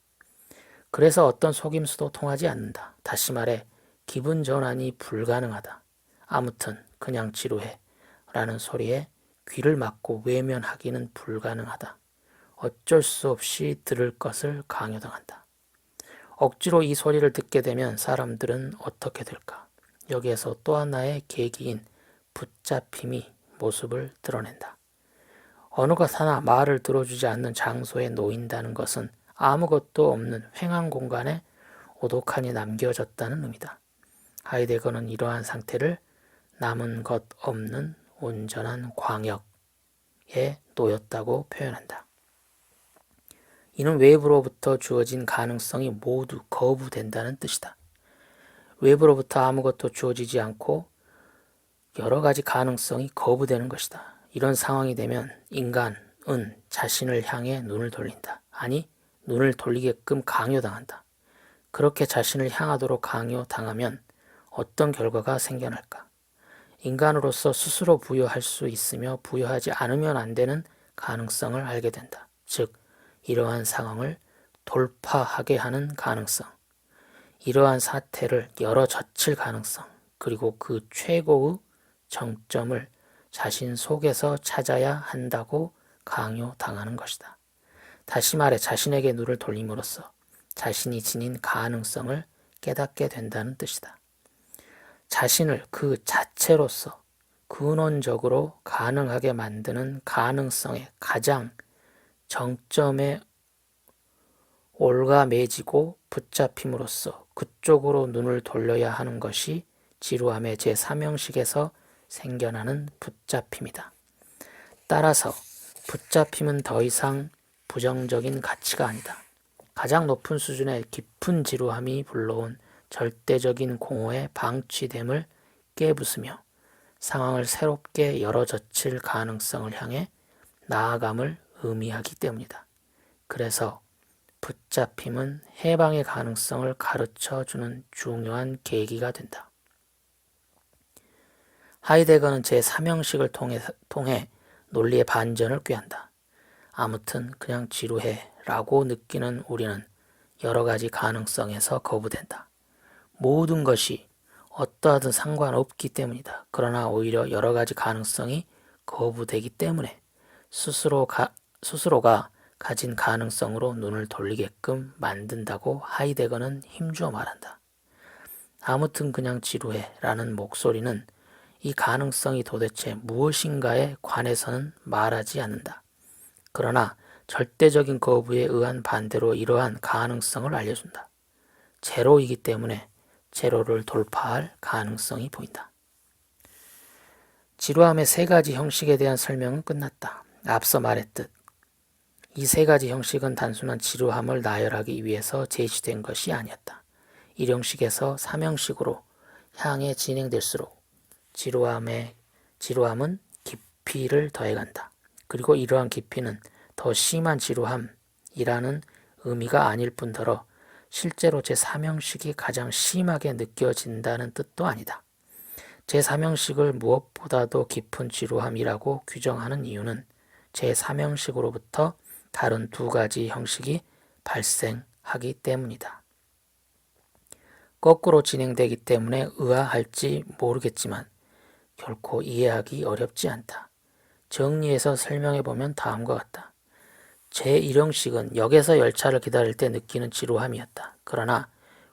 그래서 어떤 속임수도 통하지 않는다. 다시 말해 기분 전환이 불가능하다. 아무튼 그냥 지루해 라는 소리에 귀를 막고 외면하기는 불가능하다. 어쩔 수 없이 들을 것을 강요당한다. 억지로 이 소리를 듣게 되면 사람들은 어떻게 될까? 여기에서 또 하나의 계기인 붙잡힘이 모습을 드러낸다. 어느 것 하나 말을 들어주지 않는 장소에 놓인다는 것은 아무것도 없는 횡한 공간에 오독하니 남겨졌다는 의미다. 하이데거는 이러한 상태를 남은 것 없는 온전한 광역에 놓였다고 표현한다. 이는 외부로부터 주어진 가능성이 모두 거부된다는 뜻이다. 외부로부터 아무것도 주어지지 않고 여러 가지 가능성이 거부되는 것이다. 이런 상황이 되면 인간은 자신을 향해 눈을 돌린다. 아니, 눈을 돌리게끔 강요당한다. 그렇게 자신을 향하도록 강요당하면 어떤 결과가 생겨날까? 인간으로서 스스로 부여할 수 있으며 부여하지 않으면 안 되는 가능성을 알게 된다. 즉, 이러한 상황을 돌파하게 하는 가능성, 이러한 사태를 열어젖힐 가능성, 그리고 그 최고의 정점을 자신 속에서 찾아야 한다고 강요당하는 것이다. 다시 말해 자신에게 눈을 돌림으로써 자신이 지닌 가능성을 깨닫게 된다는 뜻이다. 자신을 그 자체로서 근원적으로 가능하게 만드는 가능성의 가장 정점에 올가매지고 붙잡힘으로써 그쪽으로 눈을 돌려야 하는 것이 지루함의 제3형식에서 생겨나는 붙잡힘이다. 따라서 붙잡힘은 더 이상 부정적인 가치가 아니다. 가장 높은 수준의 깊은 지루함이 불러온 절대적인 공허의 방치됨을 깨부수며 상황을 새롭게 열어젖힐 가능성을 향해 나아감을 의미하기 때문이다. 그래서 붙잡힘은 해방의 가능성을 가르쳐주는 중요한 계기가 된다. 하이데거는 제3형식을 통해 논리의 반전을 꾀한다. 아무튼 그냥 지루해 라고 느끼는 우리는 여러 가지 가능성에서 거부된다. 모든 것이 어떠하든 상관없기 때문이다. 그러나 오히려 여러 가지 가능성이 거부되기 때문에 스스로가 가진 가능성으로 눈을 돌리게끔 만든다고 하이데거는 힘주어 말한다. 아무튼 그냥 지루해 라는 목소리는 이 가능성이 도대체 무엇인가에 관해서는 말하지 않는다. 그러나 절대적인 거부에 의한 반대로 이러한 가능성을 알려준다. 제로이기 때문에 제로를 돌파할 가능성이 보인다. 지루함의 세 가지 형식에 대한 설명은 끝났다. 앞서 말했듯 이 세 가지 형식은 단순한 지루함을 나열하기 위해서 제시된 것이 아니었다. 1형식에서 3형식으로 향해 진행될수록 지루함은 깊이를 더해간다. 그리고 이러한 깊이는 더 심한 지루함이라는 의미가 아닐 뿐더러 실제로 제3형식이 가장 심하게 느껴진다는 뜻도 아니다. 제3형식을 무엇보다도 깊은 지루함이라고 규정하는 이유는 제3형식으로부터 다른 두 가지 형식이 발생하기 때문이다. 거꾸로 진행되기 때문에 의아할지 모르겠지만 결코 이해하기 어렵지 않다. 정리해서 설명해보면 다음과 같다. 제1형식은 역에서 열차를 기다릴 때 느끼는 지루함이었다. 그러나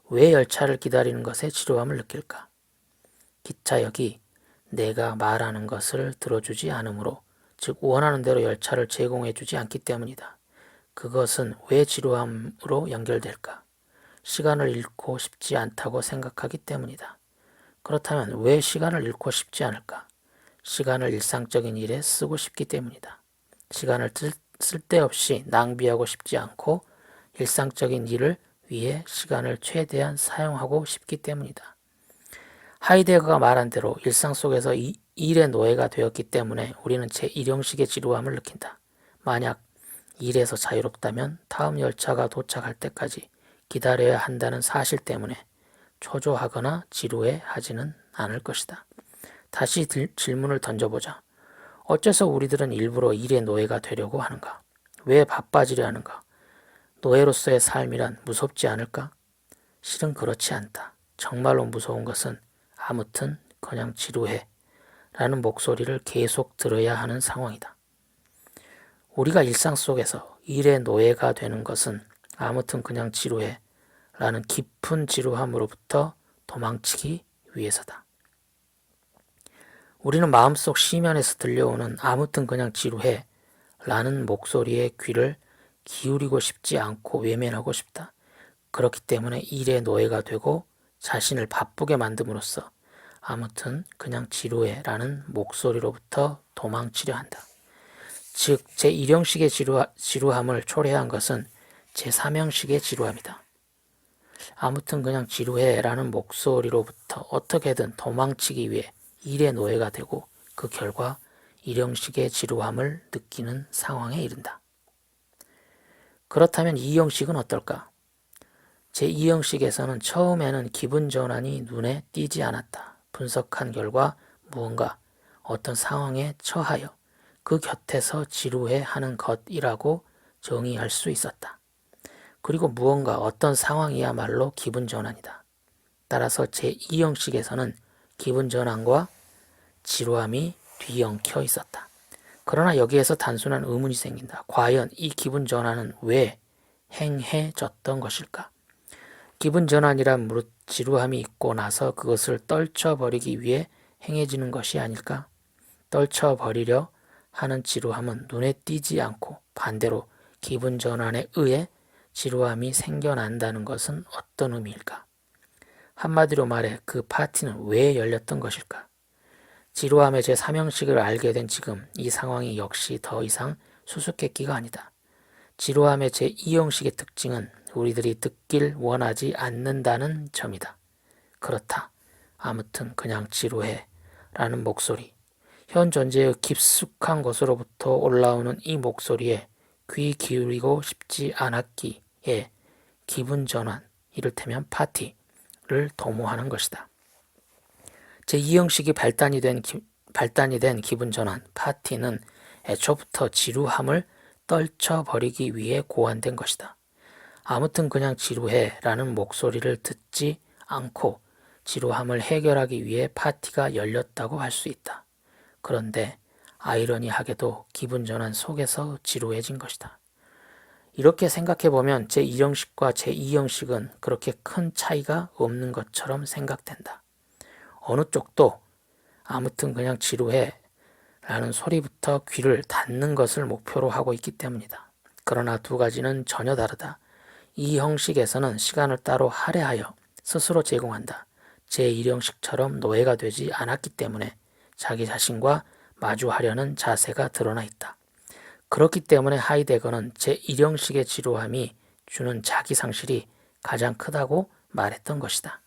왜 열차를 기다리는 것에 지루함을 느낄까? 기차역이 내가 말하는 것을 들어주지 않으므로, 즉 원하는 대로 열차를 제공해주지 않기 때문이다. 그것은 왜 지루함으로 연결될까? 시간을 잃고 싶지 않다고 생각하기 때문이다. 그렇다면 왜 시간을 잃고 싶지 않을까? 시간을 일상적인 일에 쓰고 싶기 때문이다. 시간을 쓸데없이 낭비하고 싶지 않고 일상적인 일을 위해 시간을 최대한 사용하고 싶기 때문이다. 하이데거가 말한 대로 일상 속에서 일의 노예가 되었기 때문에 우리는 제1형식의 지루함을 느낀다. 만약 일에서 자유롭다면 다음 열차가 도착할 때까지 기다려야 한다는 사실 때문에 초조하거나 지루해하지는 않을 것이다. 다시 질문을 던져보자. 어째서 우리들은 일부러 일의 노예가 되려고 하는가? 왜 바빠지려 하는가? 노예로서의 삶이란 무섭지 않을까? 실은 그렇지 않다. 정말로 무서운 것은 아무튼 그냥 지루해 라는 목소리를 계속 들어야 하는 상황이다. 우리가 일상 속에서 일의 노예가 되는 것은 아무튼 그냥 지루해 라는 깊은 지루함으로부터 도망치기 위해서다. 우리는 마음속 심연에서 들려오는 아무튼 그냥 지루해 라는 목소리에 귀를 기울이고 싶지 않고 외면하고 싶다. 그렇기 때문에 일의 노예가 되고 자신을 바쁘게 만듦으로써 아무튼 그냥 지루해 라는 목소리로부터 도망치려 한다. 즉 제1형식의 지루함을 초래한 것은 제3형식의 지루함이다. 아무튼 그냥 지루해 라는 목소리로부터 어떻게든 도망치기 위해 일의 노예가 되고 그 결과 1형식의 지루함을 느끼는 상황에 이른다. 그렇다면 2형식은 어떨까? 제2형식에서는 처음에는 기분 전환이 눈에 띄지 않았다. 분석한 결과 무언가 어떤 상황에 처하여 그 곁에서 지루해하는 것이라고 정의할 수 있었다. 그리고 무언가 어떤 상황이야말로 기분 전환이다. 따라서 제2형식에서는 기분 전환과 지루함이 뒤엉켜 있었다. 그러나 여기에서 단순한 의문이 생긴다. 과연 이 기분 전환은 왜 행해졌던 것일까? 기분 전환이란 무릇 지루함이 있고 나서 그것을 떨쳐버리기 위해 행해지는 것이 아닐까? 떨쳐버리려 하는 지루함은 눈에 띄지 않고 반대로 기분 전환에 의해 지루함이 생겨난다는 것은 어떤 의미일까? 한마디로 말해 그 파티는 왜 열렸던 것일까? 지루함의 제3형식을 알게 된 지금 이 상황이 역시 더 이상 수수께끼가 아니다. 지루함의 제2형식의 특징은 우리들이 듣길 원하지 않는다는 점이다. 그렇다. 아무튼 그냥 지루해 라는 목소리. 현 존재의 깊숙한 곳으로부터 올라오는 이 목소리에 귀 기울이고 싶지 않았기에 기분 전환, 이를테면 파티를 도모하는 것이다. 제2형식이 발단이 된 기분 전환, 파티는 애초부터 지루함을 떨쳐버리기 위해 고안된 것이다. 아무튼 그냥 지루해 라는 목소리를 듣지 않고 지루함을 해결하기 위해 파티가 열렸다고 할 수 있다. 그런데 아이러니하게도 기분 전환 속에서 지루해진 것이다. 이렇게 생각해보면 제1형식과 제2형식은 그렇게 큰 차이가 없는 것처럼 생각된다. 어느 쪽도 아무튼 그냥 지루해 라는 소리부터 귀를 닫는 것을 목표로 하고 있기 때문이다. 그러나 두 가지는 전혀 다르다. 이 형식에서는 시간을 따로 할애하여 스스로 제공한다. 제1형식처럼 노예가 되지 않았기 때문에 자기 자신과 마주하려는 자세가 드러나 있다. 그렇기 때문에 하이데거는 제1형식의 지루함이 주는 자기 상실이 가장 크다고 말했던 것이다.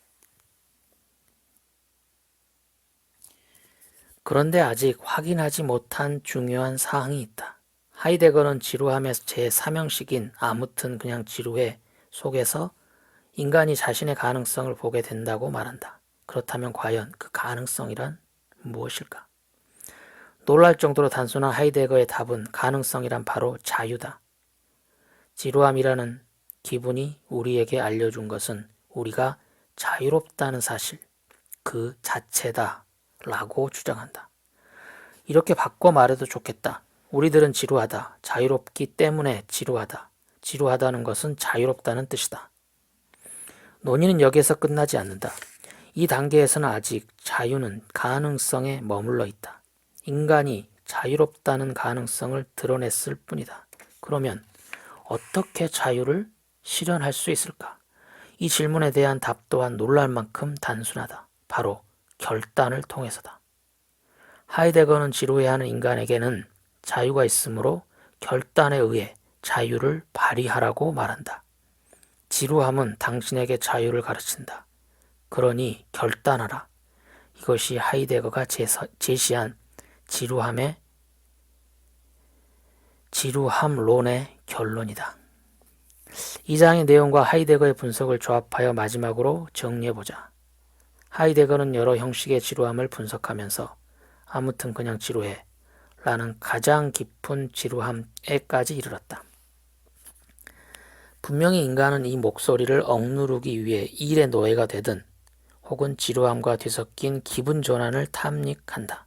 그런데 아직 확인하지 못한 중요한 사항이 있다. 하이데거는 지루함의 제3형식인 아무튼 그냥 지루해 속에서 인간이 자신의 가능성을 보게 된다고 말한다. 그렇다면 과연 그 가능성이란 무엇일까? 놀랄 정도로 단순한 하이데거의 답은 가능성이란 바로 자유다. 지루함이라는 기분이 우리에게 알려준 것은 우리가 자유롭다는 사실, 그 자체다 라고 주장한다. 이렇게 바꿔 말해도 좋겠다. 우리들은 지루하다. 자유롭기 때문에 지루하다. 지루하다는 것은 자유롭다는 뜻이다. 논의는 여기에서 끝나지 않는다. 이 단계에서는 아직 자유는 가능성에 머물러 있다. 인간이 자유롭다는 가능성을 드러냈을 뿐이다. 그러면 어떻게 자유를 실현할 수 있을까? 이 질문에 대한 답 또한 놀랄 만큼 단순하다. 바로 결단을 통해서다. 하이데거는 지루해하는 인간에게는 자유가 있으므로 결단에 의해 자유를 발휘하라고 말한다. 지루함은 당신에게 자유를 가르친다. 그러니 결단하라. 이것이 하이데거가 제시한 지루함론의 결론이다. 이 장의 내용과 하이데거의 분석을 조합하여 마지막으로 정리해보자. 하이데거는 여러 형식의 지루함을 분석하면서 아무튼 그냥 지루해 라는 가장 깊은 지루함에까지 이르렀다. 분명히 인간은 이 목소리를 억누르기 위해 일의 노예가 되든 혹은 지루함과 뒤섞인 기분 전환을 탐닉한다.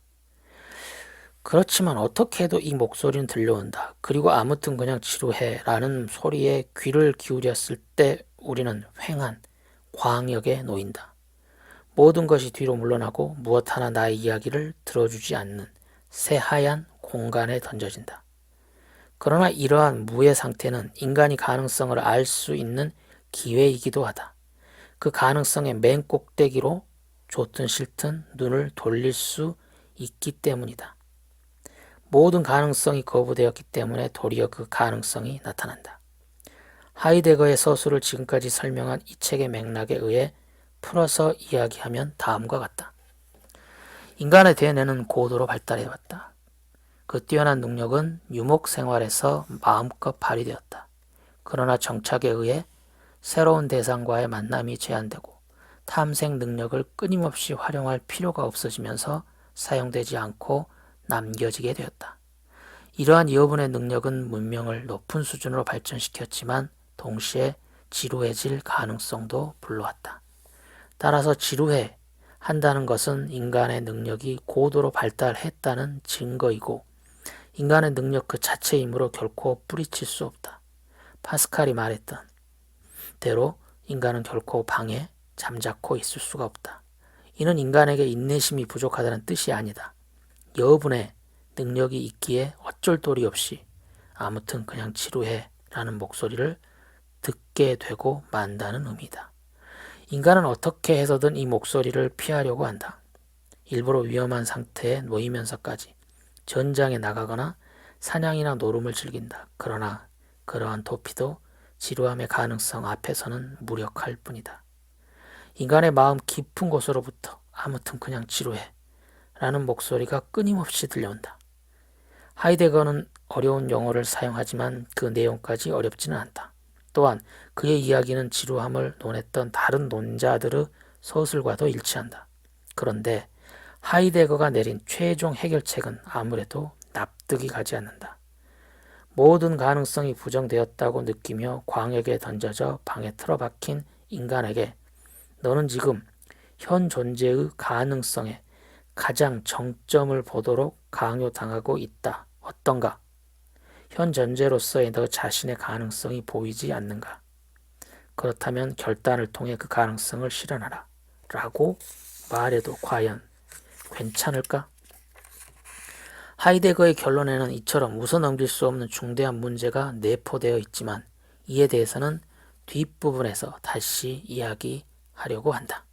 그렇지만 어떻게 해도 이 목소리는 들려온다. 그리고 아무튼 그냥 지루해 라는 소리에 귀를 기울였을 때 우리는 횡한 광역에 놓인다. 모든 것이 뒤로 물러나고 무엇 하나 나의 이야기를 들어주지 않는 새하얀 공간에 던져진다. 그러나 이러한 무의 상태는 인간이 가능성을 알 수 있는 기회이기도 하다. 그 가능성의 맨 꼭대기로 좋든 싫든 눈을 돌릴 수 있기 때문이다. 모든 가능성이 거부되었기 때문에 도리어 그 가능성이 나타난다. 하이데거의 서술을 지금까지 설명한 이 책의 맥락에 의해 풀어서 이야기하면 다음과 같다. 인간의 대뇌는 고도로 발달해왔다. 그 뛰어난 능력은 유목 생활에서 마음껏 발휘되었다. 그러나 정착에 의해 새로운 대상과의 만남이 제한되고 탐색 능력을 끊임없이 활용할 필요가 없어지면서 사용되지 않고 남겨지게 되었다. 이러한 여분의 능력은 문명을 높은 수준으로 발전시켰지만 동시에 지루해질 가능성도 불러왔다. 따라서 지루해 한다는 것은 인간의 능력이 고도로 발달했다는 증거이고 인간의 능력 그 자체이므로 결코 뿌리칠 수 없다. 파스칼이 말했던 대로 인간은 결코 방에 잠자코 있을 수가 없다. 이는 인간에게 인내심이 부족하다는 뜻이 아니다. 여분의 능력이 있기에 어쩔 도리 없이 아무튼 그냥 지루해 라는 목소리를 듣게 되고 만다는 의미다. 인간은 어떻게 해서든 이 목소리를 피하려고 한다. 일부러 위험한 상태에 놓이면서까지 전장에 나가거나 사냥이나 노름을 즐긴다. 그러나 그러한 도피도 지루함의 가능성 앞에서는 무력할 뿐이다. 인간의 마음 깊은 곳으로부터 아무튼 그냥 지루해 라는 목소리가 끊임없이 들려온다. 하이데거는 어려운 용어를 사용하지만 그 내용까지 어렵지는 않다. 또한 그의 이야기는 지루함을 논했던 다른 논자들의 서술과도 일치한다. 그런데 하이데거가 내린 최종 해결책은 아무래도 납득이 가지 않는다. 모든 가능성이 부정되었다고 느끼며 광역에 던져져 방에 틀어박힌 인간에게 너는 지금 현 존재의 가능성에 가장 정점을 보도록 강요당하고 있다. 어떤가? 현 존재로서의 너 자신의 가능성이 보이지 않는가? 그렇다면 결단을 통해 그 가능성을 실현하라. 라고 말해도 과연 괜찮을까? 하이데거의 결론에는 이처럼 웃어넘길 수 없는 중대한 문제가 내포되어 있지만 이에 대해서는 뒷부분에서 다시 이야기하려고 한다.